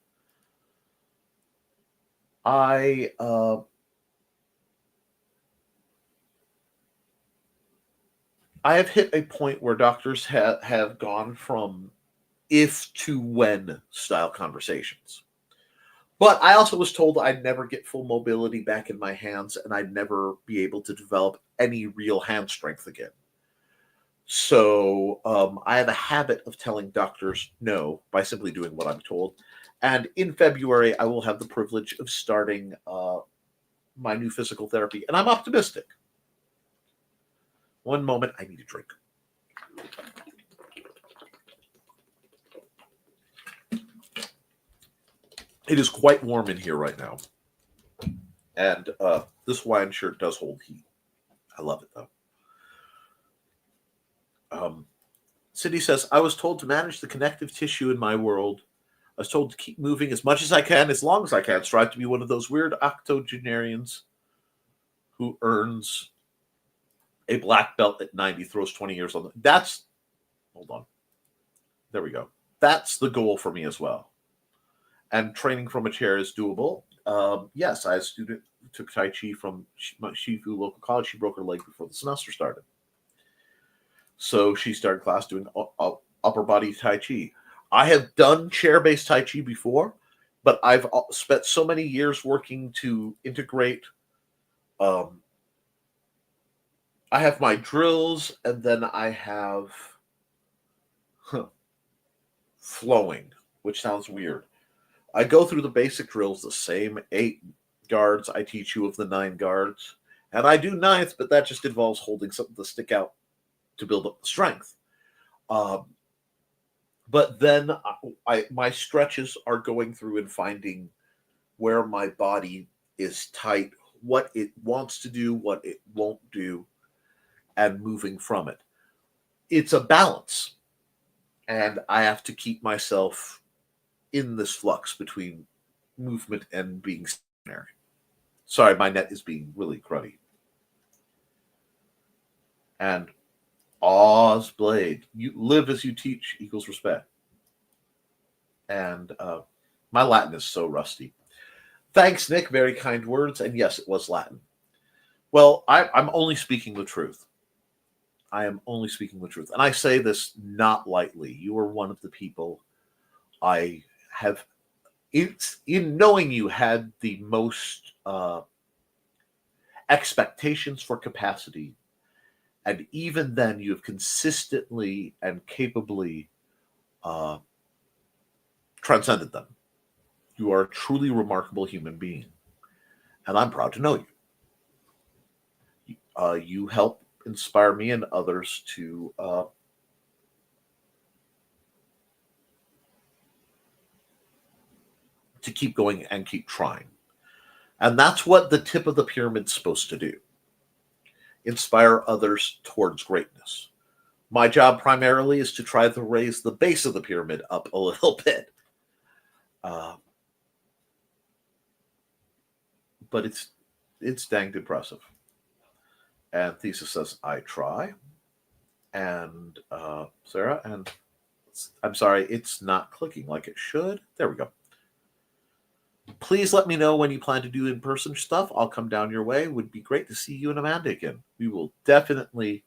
I have hit a point where doctors have gone from if to when style conversations. But I also was told I'd never get full mobility back in my hands, and I'd never be able to develop any real hand strength again. So I have a habit of telling doctors no by simply doing what I'm told. And in February, I will have the privilege of starting my new physical therapy, and I'm optimistic. One moment, I need a drink. It is quite warm in here right now. And this wine shirt does hold heat. I love it, though. Cindy says, I was told to manage the connective tissue in my world. I was told to keep moving as much as I can, as long as I can. Strive to be one of those weird octogenarians who earns a black belt at 90, throws 20 years on hold on. There we go. That's the goal for me as well. And training from a chair is doable. Yes, I had a student who took Tai Chi from Shifu local college. She broke her leg before the semester started. So she started class doing upper body Tai Chi. I have done chair-based Tai Chi before, but I've spent so many years working to integrate. I have my drills, and then I have flowing, which sounds weird. I go through the basic drills, the same 8 guards I teach you of the 9 guards. And I do 9th, but that just involves holding something to stick out to build up the strength. But then my stretches are going through and finding where my body is tight, what it wants to do, what it won't do, and moving from it. It's a balance, and I have to keep myself in this flux between movement and being stationary. Sorry, my net is being really cruddy. And Oz Blade, you live as you teach equals respect. And my Latin is so rusty. Thanks, Nick. Very kind words. And yes, it was Latin. Well, I'm only speaking the truth. I am only speaking the truth. And I say this not lightly. You are one of the people I have, in knowing you, had the most expectations for capacity. And even then, you have consistently and capably transcended them. You are a truly remarkable human being. And I'm proud to know you. You help inspire me and others to keep going and keep trying. And that's what the tip of the pyramid's supposed to do. Inspire others towards greatness. My job primarily is to try to raise the base of the pyramid up a little bit. But it's danged impressive. And Thesis says, I try. And Sarah, and I'm sorry, it's not clicking like it should. There we go. Please let me know when you plan to do in-person stuff. I'll come down your way. Would be great to see you and Amanda again. We will definitely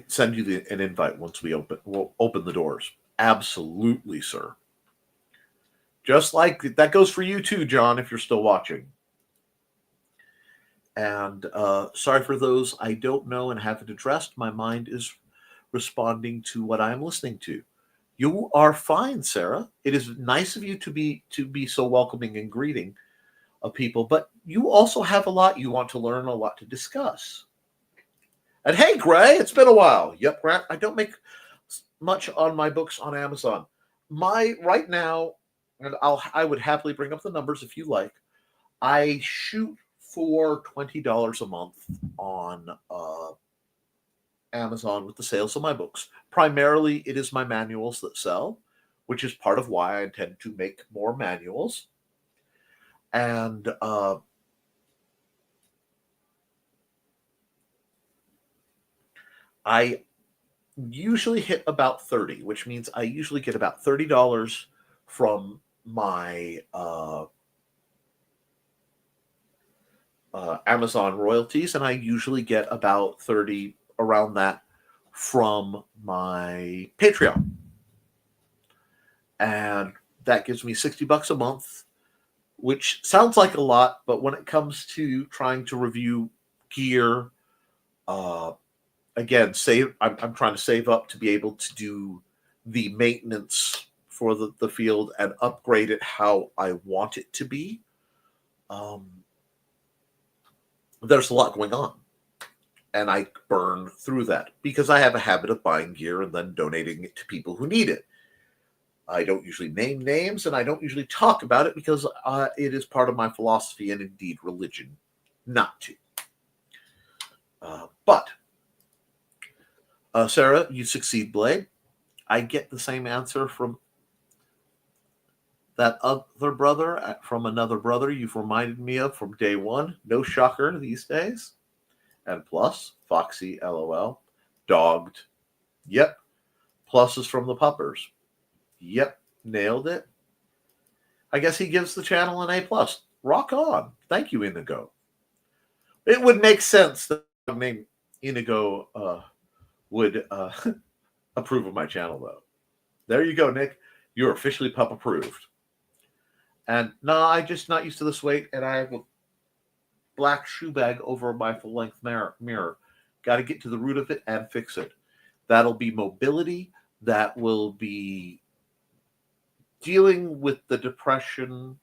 send you an invite once we'll open the doors. Absolutely, sir. Just like that goes for you too, John, if you're still watching. And sorry for those I don't know and haven't addressed. My mind is responding to what I'm listening to. You are fine, Sarah. It is nice of you to be so welcoming and greeting of people, but you also have a lot you want to learn, a lot to discuss. And hey, Gray, it's been a while. Yep, Grant, I don't make much on my books on Amazon. My right now, and I would happily bring up the numbers if you like. I shoot for $20 a month on Amazon with the sales of my books. Primarily, it is my manuals that sell, which is part of why I intend to make more manuals. And I usually hit about 30, which means I usually get about $30 from my Amazon royalties, and I usually get about 30 around that from my Patreon. And that gives me $60 a month, which sounds like a lot, but when it comes to trying to review gear, again, I'm trying to save up to be able to do the maintenance for the field and upgrade it how I want it to be. There's a lot going on. And I burn through that because I have a habit of buying gear and then donating it to people who need it. I don't usually name names, and I don't usually talk about it because it is part of my philosophy and indeed religion not to. But Sarah, you succeed, Blade. I get the same answer from that other brother, from another brother you've reminded me of from day one. No shocker these days. And plus, Foxy, LOL. Dogged. Yep. Pluses from the puppers. Yep. Nailed it. I guess he gives the channel an A+. Rock on. Thank you, Inigo. It would make sense that the name Inigo would approve of my channel, though. There you go, Nick. You're officially pup approved. And no, I'm just not used to this weight, and I have a black shoe bag over my full-length mirror. Got to get to the root of it and fix it. That'll be mobility. That will be dealing with the depression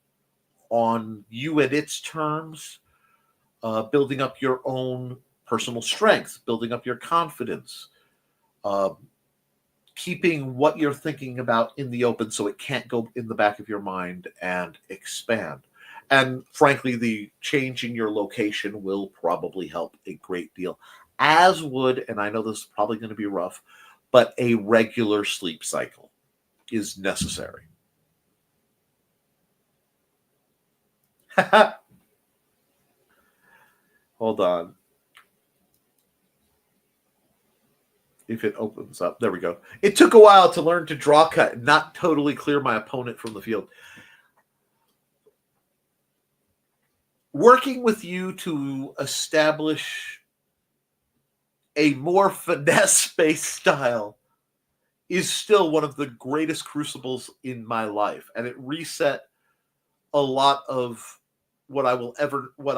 on you and its terms, building up your own personal strength, building up your confidence, uh, keeping what you're thinking about in the open so it can't go in the back of your mind and expand. And frankly, the changing your location will probably help a great deal, as would, and I know this is probably going to be rough, but a regular sleep cycle is necessary. Hold on. If it opens up, there we go. It took a while to learn to draw cut and not totally clear my opponent from the field. Working with you to establish a more finesse-based style is still one of the greatest crucibles in my life, and it reset a lot of what I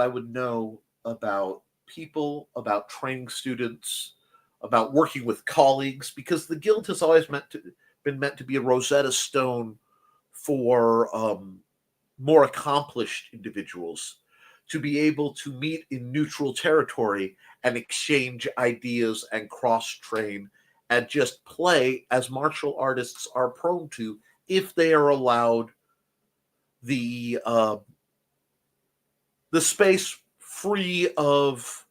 would know about people, about training students, about working with colleagues, because the guild has always been meant to be a Rosetta Stone for more accomplished individuals to be able to meet in neutral territory and exchange ideas and cross-train and just play as martial artists are prone to if they are allowed the space free of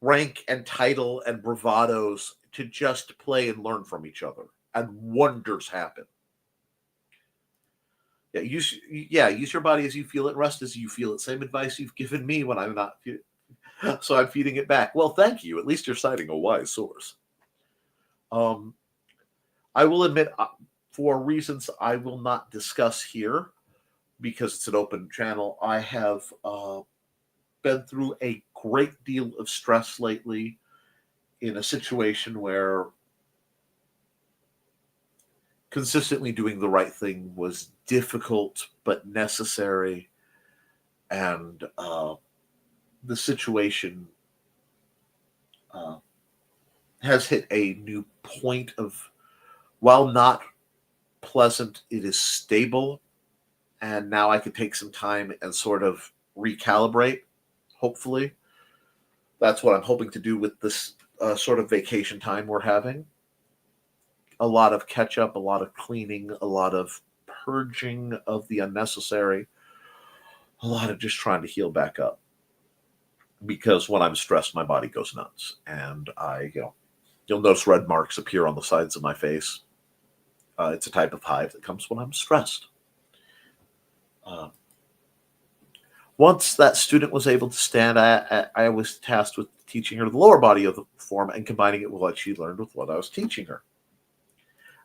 rank and title and bravados to just play and learn from each other, and wonders happen. Use your body as you feel it, rest as you feel it. Same advice you've given me when I'm not, so I'm feeding it back. Well, thank you. At least you're citing a wise source. I will admit, for reasons I will not discuss here, because it's an open channel, I have been through a great deal of stress lately in a situation where consistently doing the right thing was difficult but necessary, and the situation has hit a new point of, while not pleasant, it is stable, and now I could take some time and sort of recalibrate, hopefully. That's what I'm hoping to do with this sort of vacation time we're having. A lot of catch up, a lot of cleaning, a lot of purging of the unnecessary, a lot of just trying to heal back up. Because when I'm stressed, my body goes nuts. And you'll notice red marks appear on the sides of my face. It's a type of hive that comes when I'm stressed. Once that student was able to stand, I was tasked with teaching her the lower body of the form and combining it with what she learned with what I was teaching her.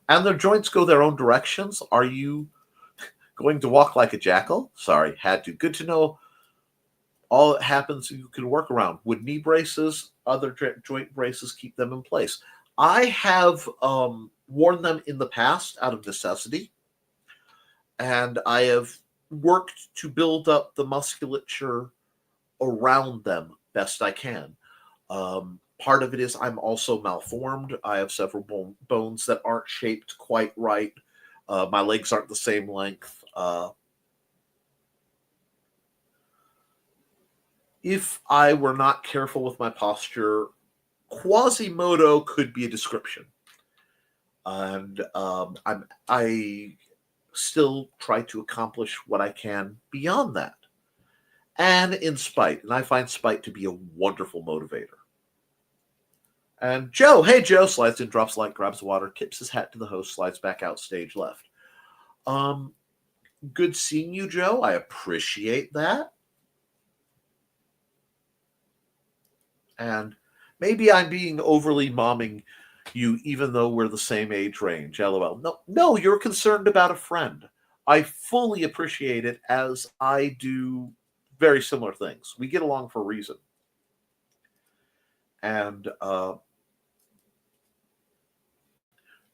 And their joints go their own directions. Are you going to walk like a jackal? Sorry, had to. Good to know all that happens you can work around. Would knee braces, other joint braces keep them in place? I have worn them in the past out of necessity, and I have worked to build up the musculature around them best I can. Part of it is I'm also malformed. I have several bones that aren't shaped quite right. My legs aren't the same length. If I were not careful with my posture, Quasimodo could be a description. And I still try to accomplish what I can beyond that. And in spite, and I find spite to be a wonderful motivator. And Joe, hey Joe, slides in, drops light, grabs water, tips his hat to the host, slides back out stage left. Good seeing you, Joe. I appreciate that. And maybe I'm being overly momming you, even though we're the same age range. LOL. No, you're concerned about a friend. I fully appreciate it, as I do very similar things. We get along for a reason. And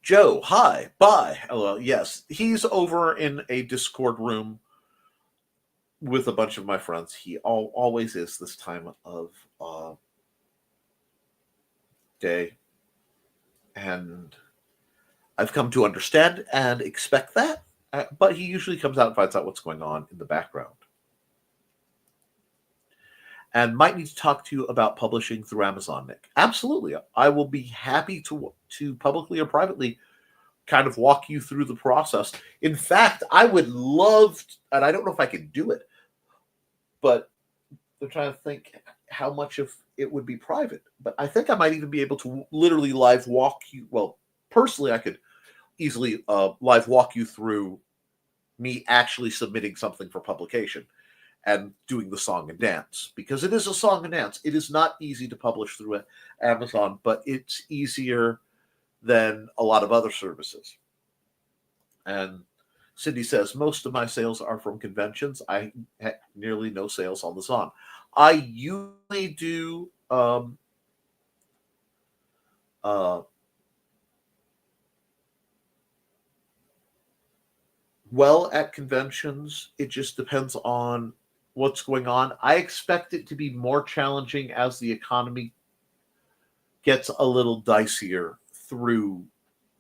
Joe, hi, bye. LOL. Yes, he's over in a Discord room with a bunch of my friends. He always is this time of day. And I've come to understand and expect that. But he usually comes out and finds out what's going on in the background. and might need to talk to you about publishing through Amazon, Nick. Absolutely. I will be happy to publicly or privately kind of walk you through the process. In fact, I would love, and I don't know if I could do it, but I'm trying to think how much of it would be private. But I think I might even be able to literally live walk you. Well, personally, I could easily live walk you through me actually submitting something for publication and doing the song and dance, because it is a song and dance. It is not easy to publish through Amazon, but it's easier than a lot of other services. And Cindy says, most of my sales are from conventions. I have nearly no sales on the song. I usually do well at conventions. It just depends on what's going on. I expect it to be more challenging as the economy gets a little dicier through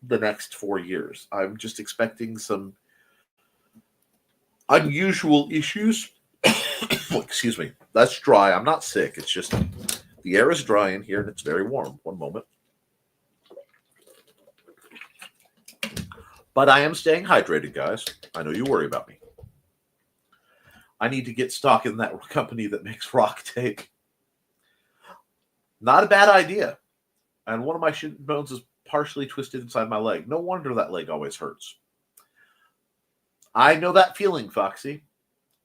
the next 4 years. I'm just expecting some unusual issues. Excuse me. That's dry. I'm not sick. It's just the air is dry in here and it's very warm. One moment. But I am staying hydrated, guys. I know you worry about me. I need to get stock in that company that makes rock tape. Not a bad idea. And one of my shin bones is partially twisted inside my leg. No wonder that leg always hurts. I know that feeling, Foxy.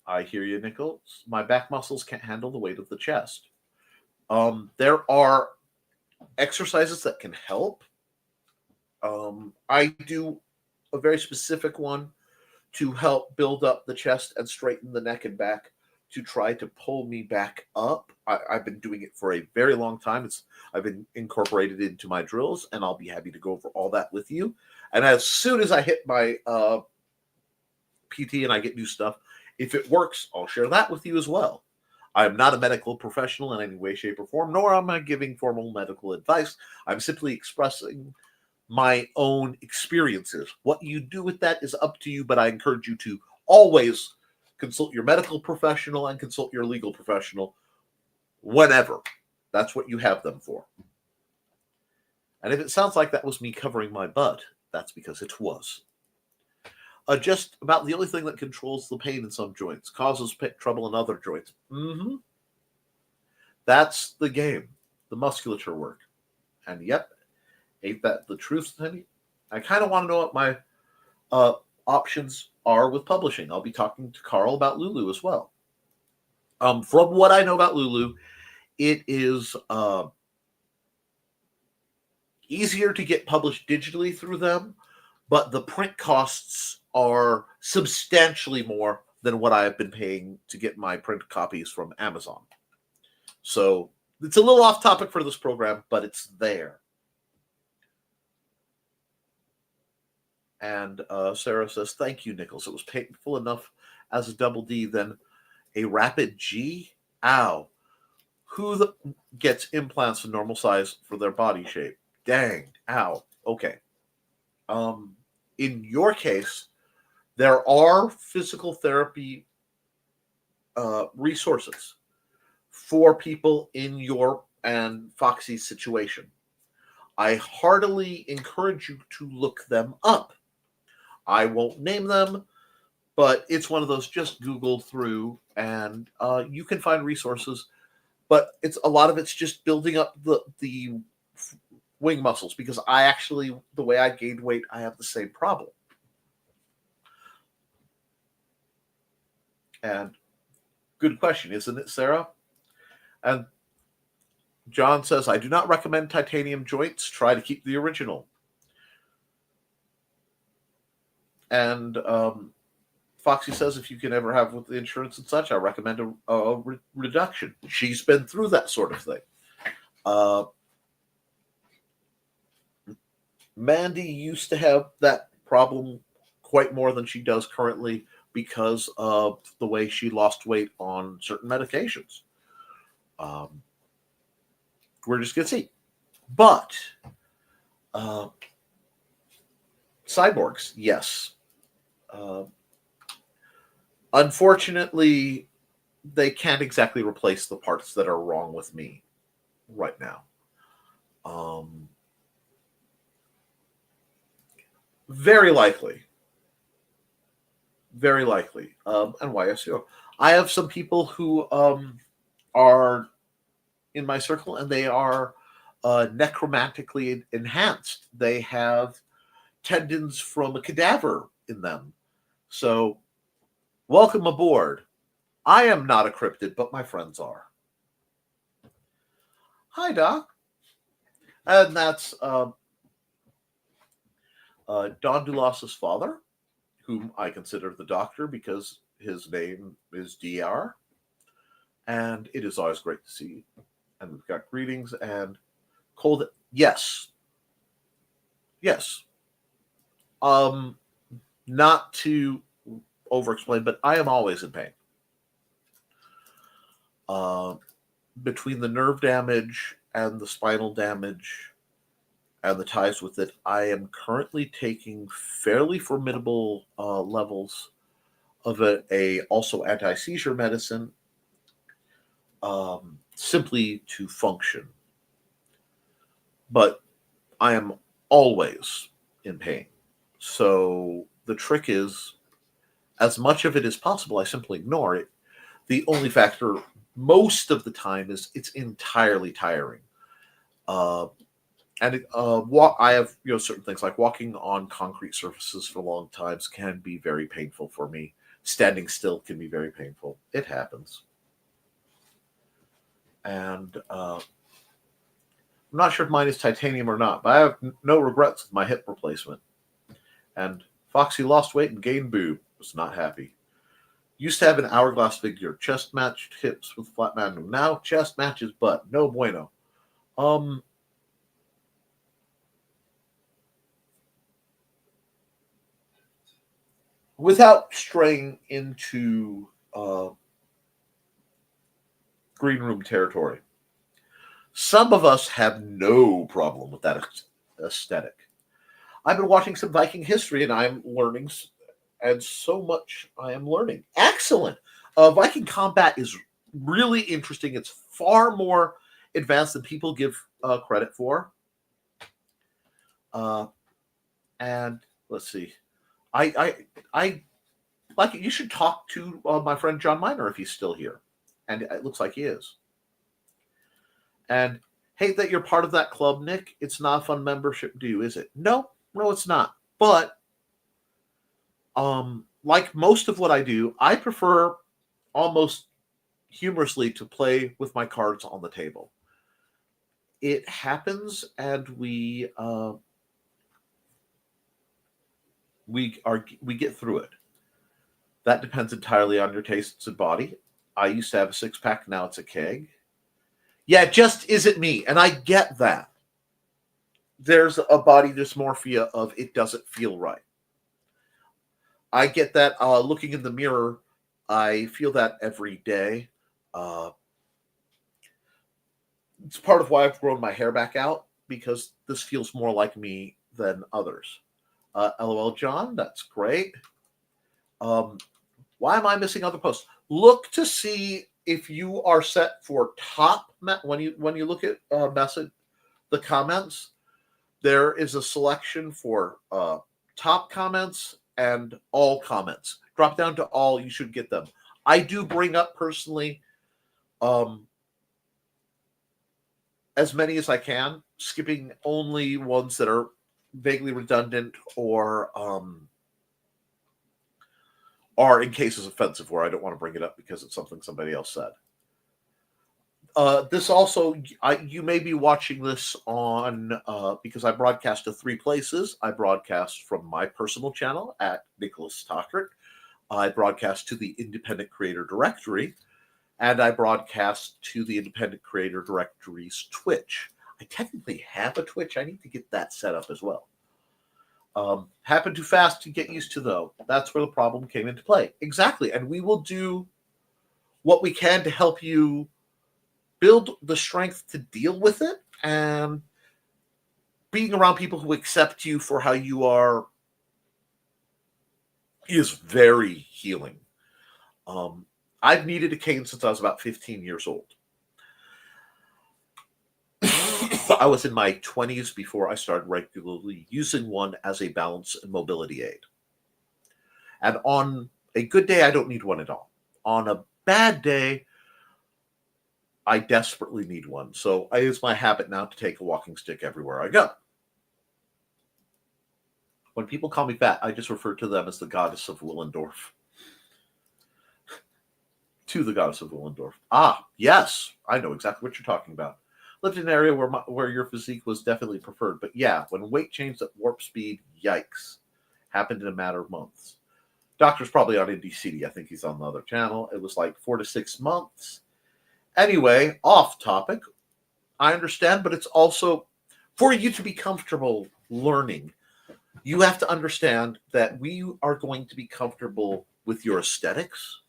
I hear you, Nichols. My back muscles can't handle the weight of the chest. There are exercises that can help. I do a very specific one to help build up the chest and straighten the neck and back to try to pull me back up. I've been doing it for a very long time. I've been incorporated into my drills, and I'll be happy to go over all that with you. And as soon as I hit my PT and I get new stuff, if it works, I'll share that with you as well. I am not a medical professional in any way, shape, or form, nor am I giving formal medical advice. I'm simply expressing my own experiences. What you do with that is up to you, but I encourage you to always consult your medical professional and consult your legal professional whenever. That's what you have them for. And if it sounds like that was me covering my butt, that's because it was. Just about the only thing that controls the pain in some joints, causes trouble in other joints. That's the game, the musculature work. And yep, ain't that the truth, honey? I kind of want to know what my options are with publishing. I'll be talking to Carl about Lulu as well. From what I know about Lulu, it is easier to get published digitally through them, but the print costs are substantially more than what I have been paying to get my print copies from Amazon. So it's a little off topic for this program, but it's there. And Sarah says, thank you, Nichols. It was painful enough as a double D, then a rapid G. Ow. Who gets implants in normal size for their body shape? Dang. Ow. Okay. In your case, there are physical therapy resources for people in your and Foxy's situation. I heartily encourage you to look them up. I won't name them, but it's one of those just Google through and you can find resources. But a lot of it's just building up the wing muscles, because the way I gained weight, I have the same problem. And good question, isn't it, Sarah? And John says, I do not recommend titanium joints. Try to keep the original. And Foxy says, if you can ever have with the insurance and such, I recommend a reduction. She's been through that sort of thing. Mandy used to have that problem quite more than she does currently because of the way she lost weight on certain medications. We're just going to see. But cyborgs, yes. Unfortunately, they can't exactly replace the parts that are wrong with me right now. Very likely. Very likely. And YSU. I have some people who are in my circle, and they are necromantically enhanced. They have tendons from a cadaver in them. So, welcome aboard. I am not a cryptid, but my friends are. Hi, Doc. And that's Don Dulas's father, whom I consider the doctor because his name is DR. And it is always great to see you. And we've got greetings and cold. Yes. Yes. Not to over-explain, but I am always in pain. Between the nerve damage and the spinal damage and the ties with it, I am currently taking fairly formidable levels of a also anti-seizure medicine, simply to function. But I am always in pain. So the trick is, as much of it as possible, I simply ignore it. The only factor most of the time is it's entirely tiring. I have certain things like walking on concrete surfaces for long times can be very painful for me. Standing still can be very painful. It happens. And I'm not sure if mine is titanium or not, but I have no regrets with my hip replacement. And Foxy lost weight and gained boob. Was not happy. Used to have an hourglass figure. Chest matched hips with flat magnum. Now chest matches butt. No bueno. Without straying into green room territory, some of us have no problem with that aesthetic. I've been watching some Viking history, and I'm learning, and so much I am learning. Excellent. Viking combat is really interesting. It's far more advanced than people give credit for. And let's see. I like it. You should talk to my friend John Miner if he's still here, and it looks like he is. And hate that you're part of that club, Nick. It's not a fun membership due, is it? No, it's not. But like most of what I do, I prefer almost humorously to play with my cards on the table. It happens, and we get through it. That depends entirely on your tastes and body. I used to have a 6-pack, now it's a keg. Yeah, it just isn't me, and I get that. There's a body dysmorphia of it doesn't feel right. I get that. Looking in the mirror, I feel that every day. It's part of why I've grown my hair back out, because this feels more like me than others. LOL, John, that's great. Why am I missing other posts? Look to see if you are set for top when you look at message the comments. There is a selection for top comments and all comments. Drop down to all. You should get them. I do bring up personally as many as I can, skipping only ones that are vaguely redundant or are in cases offensive where I don't want to bring it up because it's something somebody else said. This also, you may be watching this on, because I broadcast to 3 places. I broadcast from my personal channel at Nicholas Stockert. I broadcast to the Independent Creator Directory, and I broadcast to the Independent Creator Directory's Twitch. I technically have a Twitch. I need to get that set up as well. Happened too fast to get used to, though. That's where the problem came into play. Exactly. And we will do what we can to help you build the strength to deal with it, and being around people who accept you for how you are is very healing. I've needed a cane since I was about 15 years old. I was in my 20s before I started regularly using one as a balance and mobility aid. And on a good day, I don't need one at all. On a bad day, I desperately need one. So it is my habit now to take a walking stick everywhere I go. When people call me fat, I just refer to them as the goddess of Willendorf. To the goddess of Willendorf. Ah, yes, I know exactly what you're talking about. Lived in an area where your physique was definitely preferred. But yeah, when weight changed at warp speed, yikes. Happened in a matter of months. Doctor's probably on IndieCD. I think he's on the other channel. It was like 4 to 6 months. Anyway, off topic. I understand, but it's also for you to be comfortable learning. You have to understand that we are going to be comfortable with your aesthetics,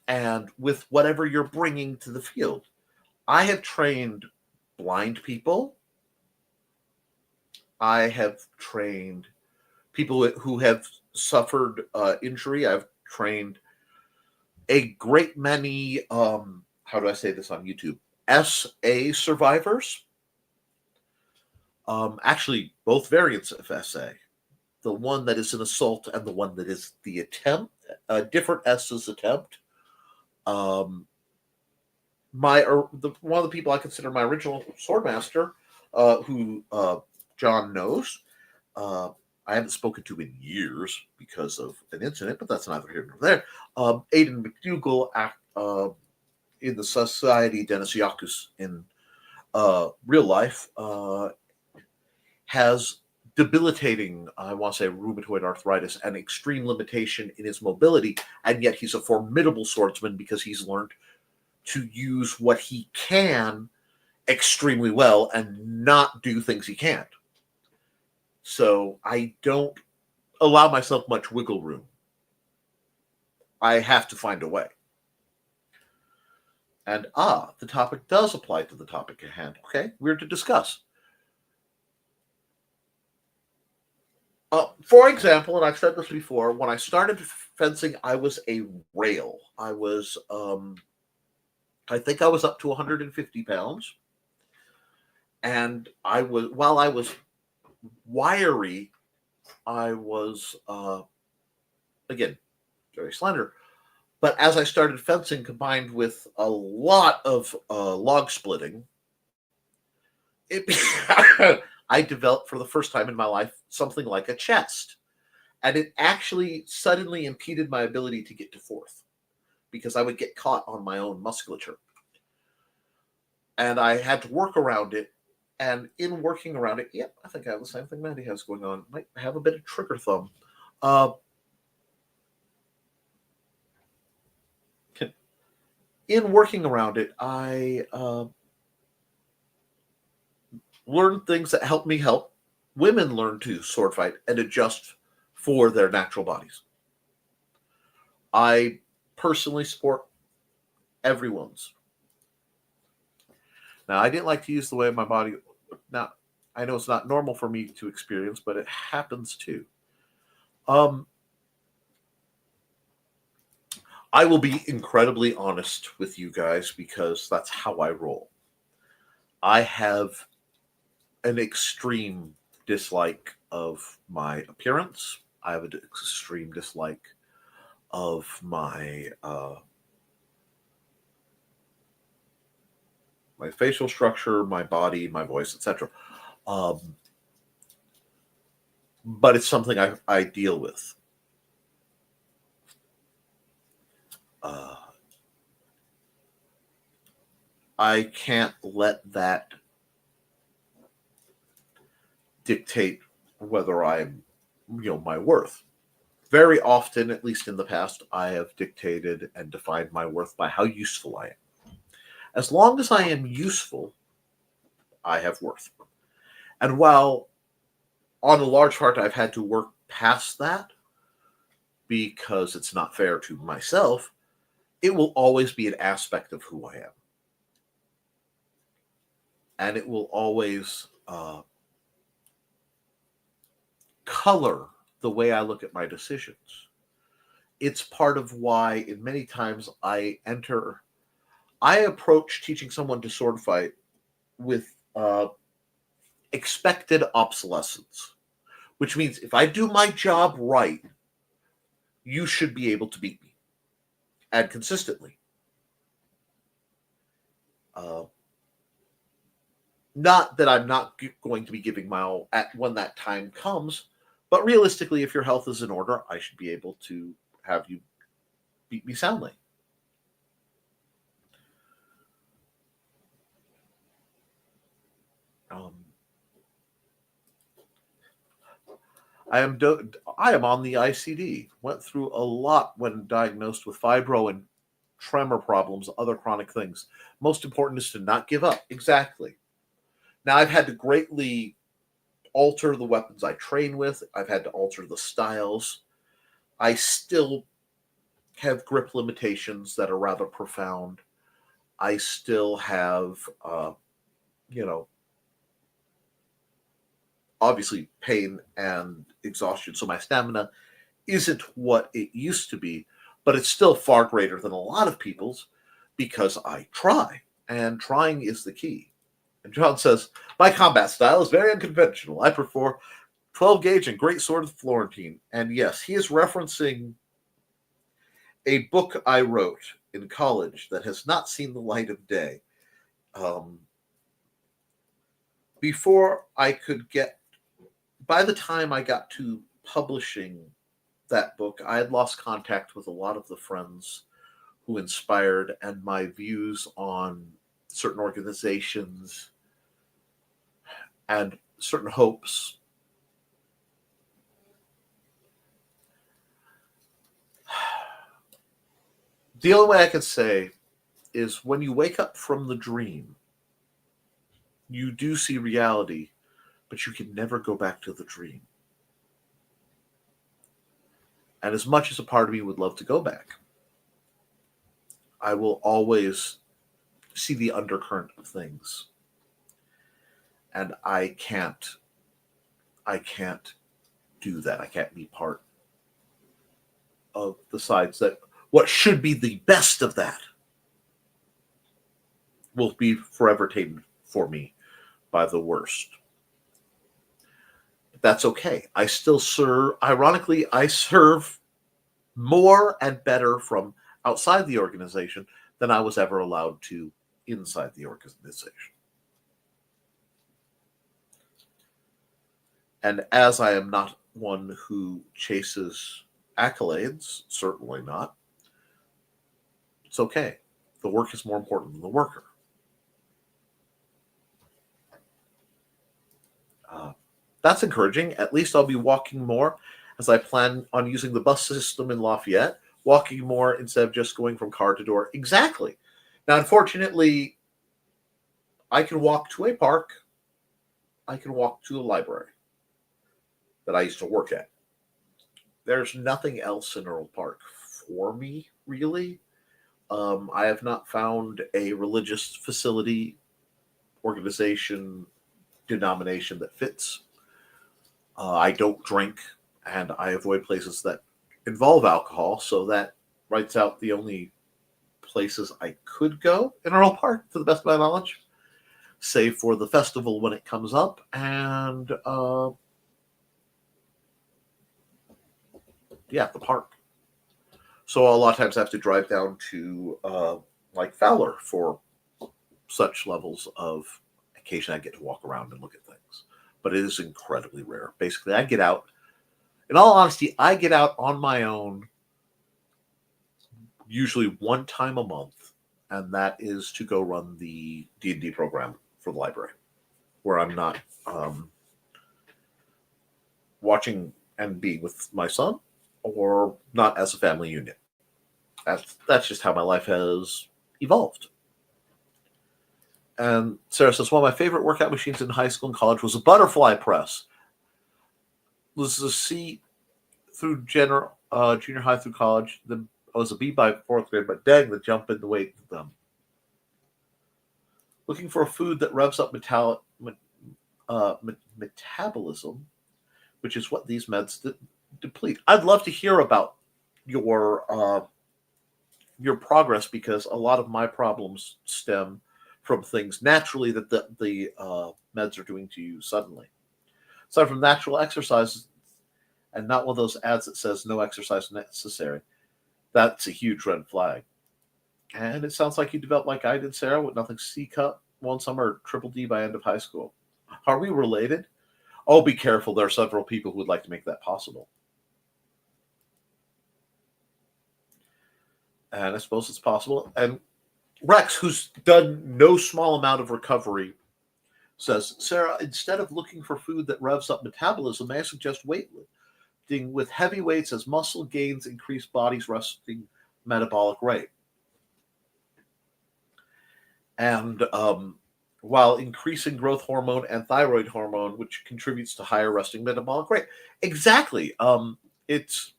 and with whatever you're bringing to the field. I have trained blind people. I have trained people who have suffered injury. I've trained a great many, how do I say this on YouTube? SA survivors. Actually, both variants of SA. The one that is an assault and the one that is the attempt. Different S's attempt. One of the people I consider my original swordmaster, who John knows. I haven't spoken to in years because of an incident, but that's neither here nor there. Aidan McDougall in the Society Dennis Yakus in real life has debilitating, I want to say, rheumatoid arthritis and extreme limitation in his mobility, and yet he's a formidable swordsman because he's learned to use what he can extremely well and not do things he can't. So I don't allow myself much wiggle room. I have to find a way. And the topic does apply to the topic at hand. Okay, we're to discuss. For example, and I've said this before, when I started fencing, I was a rail. I was, I think I was up to 150 pounds. And while I was wiry, I was, again, very slender. But as I started fencing, combined with a lot of log splitting, I developed for the first time in my life something like a chest. And it actually suddenly impeded my ability to get to fourth because I would get caught on my own musculature. And I had to work around it. And in working around it, yep, I think I have the same thing Mandy has going on. Might have a bit of trigger thumb. In working around it, I learned things that help me help women learn to sword fight and adjust for their natural bodies. I personally support everyone's. Now, I didn't like to use the way my body. Now, I know it's not normal for me to experience, but it happens too. I will be incredibly honest with you guys because that's how I roll. I have an extreme dislike of my appearance. I have an extreme dislike of my my facial structure, my body, my voice, etc. But it's something I deal with. I can't let that dictate whether I'm, my worth. Very often, at least in the past, I have dictated and defined my worth by how useful I am. As long as I am useful, I have worth. And while on a large part I've had to work past that because it's not fair to myself, it will always be an aspect of who I am. And it will always color the way I look at my decisions. it's part of why, in many times, I approach teaching someone to sword fight with expected obsolescence, which means if I do my job right, you should be able to beat me, and consistently. Not that I'm not going to be giving my all at when that time comes, but realistically, if your health is in order, I should be able to have you beat me soundly. I am on the ICD. Went through a lot when diagnosed with fibro and tremor problems, other chronic things. Most important is to not give up. Exactly. Now, I've had to greatly alter the weapons I train with. I've had to alter the styles. I still have grip limitations that are rather profound. I still have, obviously pain and exhaustion. So my stamina isn't what it used to be, but it's still far greater than a lot of people's because I try, and trying is the key. And John says, my combat style is very unconventional. I prefer 12 gauge and great sword of Florentine. And yes, he is referencing a book I wrote in college that has not seen the light of day. By the time I got to publishing that book, I had lost contact with a lot of the friends who inspired, and my views on certain organizations and certain hopes. The only way I can say is when you wake up from the dream, you do see reality, but you can never go back to the dream. And as much as a part of me would love to go back, I will always see the undercurrent of things. And I can't do that. I can't be part of the sides that what should be the best of that will be forever taken for me by the worst. But that's okay. I still serve. Ironically, I serve more and better from outside the organization than I was ever allowed to inside the organization. And as I am not one who chases accolades, certainly not, it's okay. The work is more important than the worker. That's encouraging. At least I'll be walking more, as I plan on using the bus system in Lafayette, walking more instead of just going from car to door. Exactly. Now, unfortunately, I can walk to a park. I can walk to a library that I used to work at. There's nothing else in Earl Park for me, really. I have not found a religious facility, organization, denomination that fits. I don't drink, and I avoid places that involve alcohol, so that writes out the only places I could go in Earl Park, to the best of my knowledge, save for the festival when it comes up, and the park. So a lot of times I have to drive down to like Fowler for such levels of occasion. I get to walk around and look at things, but it is incredibly rare. Basically, I get out. In all honesty, I get out on my own usually one time a month, and that is to go run the D&D program for the library, where I'm not watching and being with my son, or not as a family unit. That's just how my life has evolved. And Sarah says, one of my favorite workout machines in high school and college was a butterfly press. It was a C through junior high through college. Then I was a B by fourth grade, but dang, the jump in the weight with them. Looking for a food that revs up metabolism, which is what these meds deplete. I'd love to hear about your progress, because a lot of my problems stem from things naturally that the meds are doing to you suddenly. Aside from natural exercises, and not one of those ads that says no exercise necessary, that's a huge red flag. And it sounds like you developed like I did, Sarah, with nothing C cup one summer or triple D by end of high school. Are we related? Oh, be careful. There are several people who would like to make that possible. And I suppose it's possible. And Rex, who's done no small amount of recovery, says, Sarah, instead of looking for food that revs up metabolism, may I suggest weightlifting with heavy weights, as muscle gains increase body's resting metabolic rate. And while increasing growth hormone and thyroid hormone, which contributes to higher resting metabolic rate. Exactly. It's,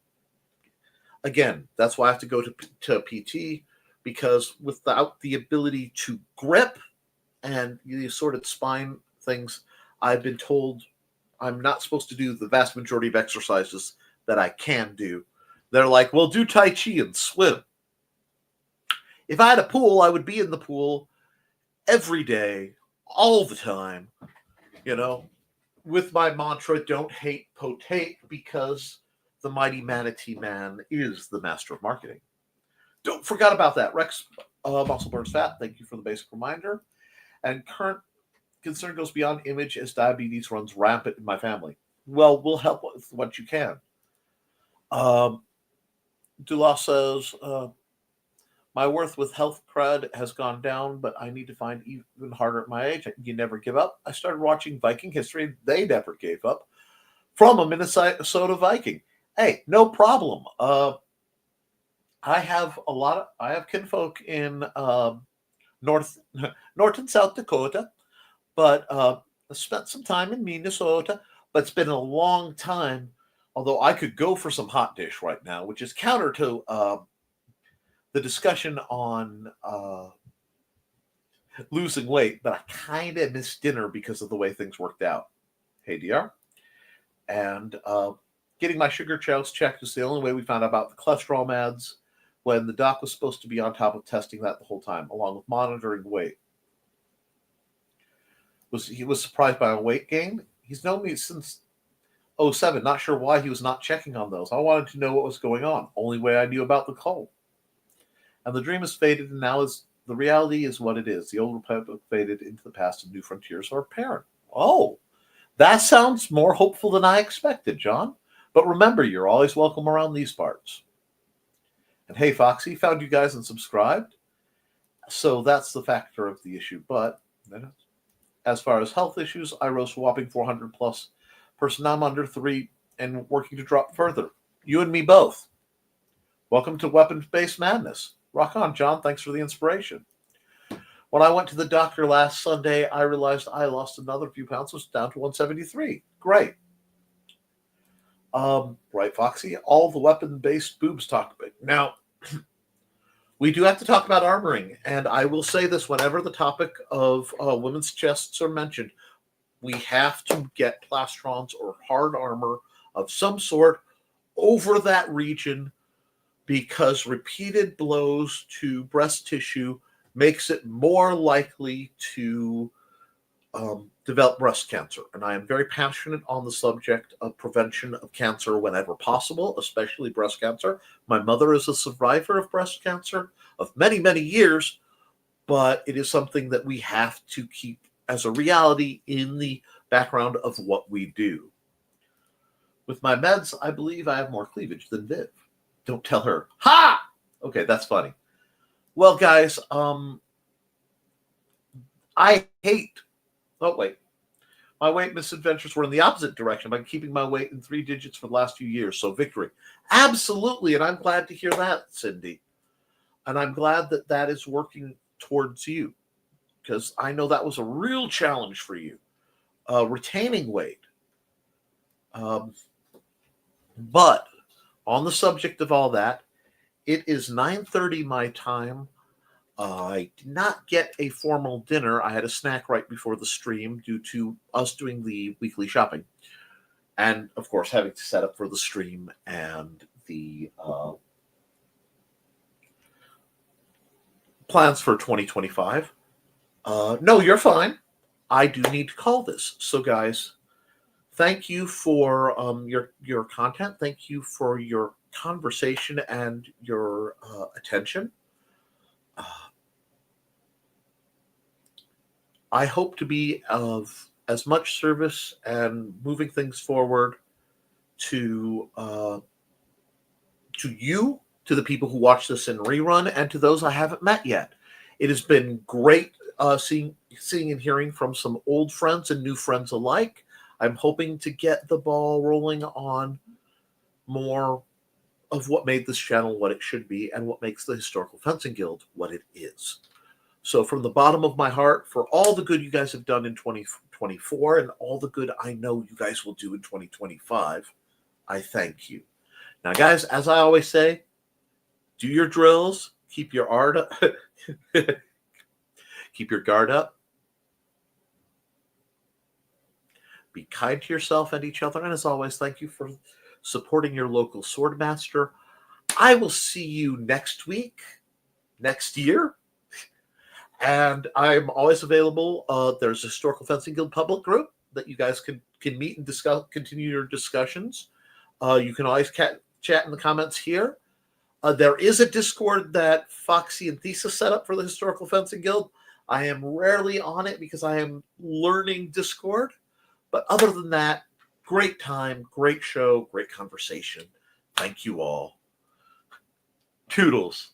again, that's why I have to go to PT, because without the ability to grip and the assorted spine things, I've been told I'm not supposed to do the vast majority of exercises that I can do. They're like, well, do Tai Chi and swim. If I had a pool, I would be in the pool every day, all the time, with my mantra, don't hate, potate, because the mighty Manatee Man is the master of marketing. Don't forget about that. Rex Muscle Burns Fat, thank you for the basic reminder. And current concern goes beyond image, as diabetes runs rampant in my family. Well, we'll help with what you can. Dula says, my worth with health cred has gone down, but I need to find even harder at my age. You never give up. I started watching Viking history. They never gave up. From a Minnesota Viking. Hey, no problem. I have kinfolk in North and South Dakota, but I spent some time in Minnesota, but it's been a long time, although I could go for some hot dish right now, which is counter to the discussion on losing weight, but I kind of missed dinner because of the way things worked out. Hey, DR. And getting my sugar checks checked is the only way we found out about the cholesterol meds, when the doc was supposed to be on top of testing that the whole time, along with monitoring weight. He was surprised by a weight gain. He's known me since 2007. Not sure why he was not checking on those. I wanted to know what was going on. Only way I knew about the cold. And the dream has faded, and now the reality is what it is. The old republic faded into the past, and new frontiers are apparent. Oh, that sounds more hopeful than I expected, John. But remember, you're always welcome around these parts. And hey, Foxy, found you guys and subscribed. So that's the factor of the issue. But as far as health issues, I rose a whopping 400 plus person. I'm under 3 and working to drop further. You and me both. Welcome to Weapons-Based Madness. Rock on, John. Thanks for the inspiration. When I went to the doctor last Sunday, I realized I lost another few pounds. Was down to 173. Great. Right, Foxy. All the weapon-based boobs talk about. Now, we do have to talk about armoring, and I will say this: whenever the topic of women's chests are mentioned, we have to get plastrons or hard armor of some sort over that region, because repeated blows to breast tissue makes it more likely to develop breast cancer. And I am very passionate on the subject of prevention of cancer whenever possible, especially breast cancer. My mother is a survivor of breast cancer of many, many years, but it is something that we have to keep as a reality in the background of what we do. With my meds, I believe I have more cleavage than Viv. Don't tell her. Ha! Okay, that's funny. Well, guys, I hate... Oh, wait. My weight misadventures were in the opposite direction by keeping my weight in 3 digits for the last few years. So victory. Absolutely, and I'm glad to hear that, Cindy. And I'm glad that that is working towards you, because I know that was a real challenge for you, retaining weight. But on the subject of all that, it is 9:30 my time. I did not get a formal dinner. I had a snack right before the stream due to us doing the weekly shopping. And, of course, having to set up for the stream and the plans for 2025. No, you're fine. I do need to call this. So, guys, thank you for your content. Thank you for your conversation and your attention. I hope to be of as much service and moving things forward to you, to the people who watch this in rerun, and to those I haven't met yet. It has been great seeing and hearing from some old friends and new friends alike. I'm hoping to get the ball rolling on more of what made this channel what it should be and what makes the Historical Fencing Guild what it is. So from the bottom of my heart, for all the good you guys have done in 2024 and all the good I know you guys will do in 2025, I thank you. Now, guys, as I always say, do your drills, keep your guard up, keep your guard up, be kind to yourself and each other, and as always, thank you for supporting your local swordmaster. I will see you next week, next year, and I'm always available. There's a Historical Fencing Guild public group that you guys can meet and discuss, continue your discussions. You can always chat in the comments here. There is a Discord that Foxy and Thesis set up for the Historical Fencing Guild. I am rarely on it because I am learning Discord. But other than that, great time, great show, great conversation. Thank you all. Toodles.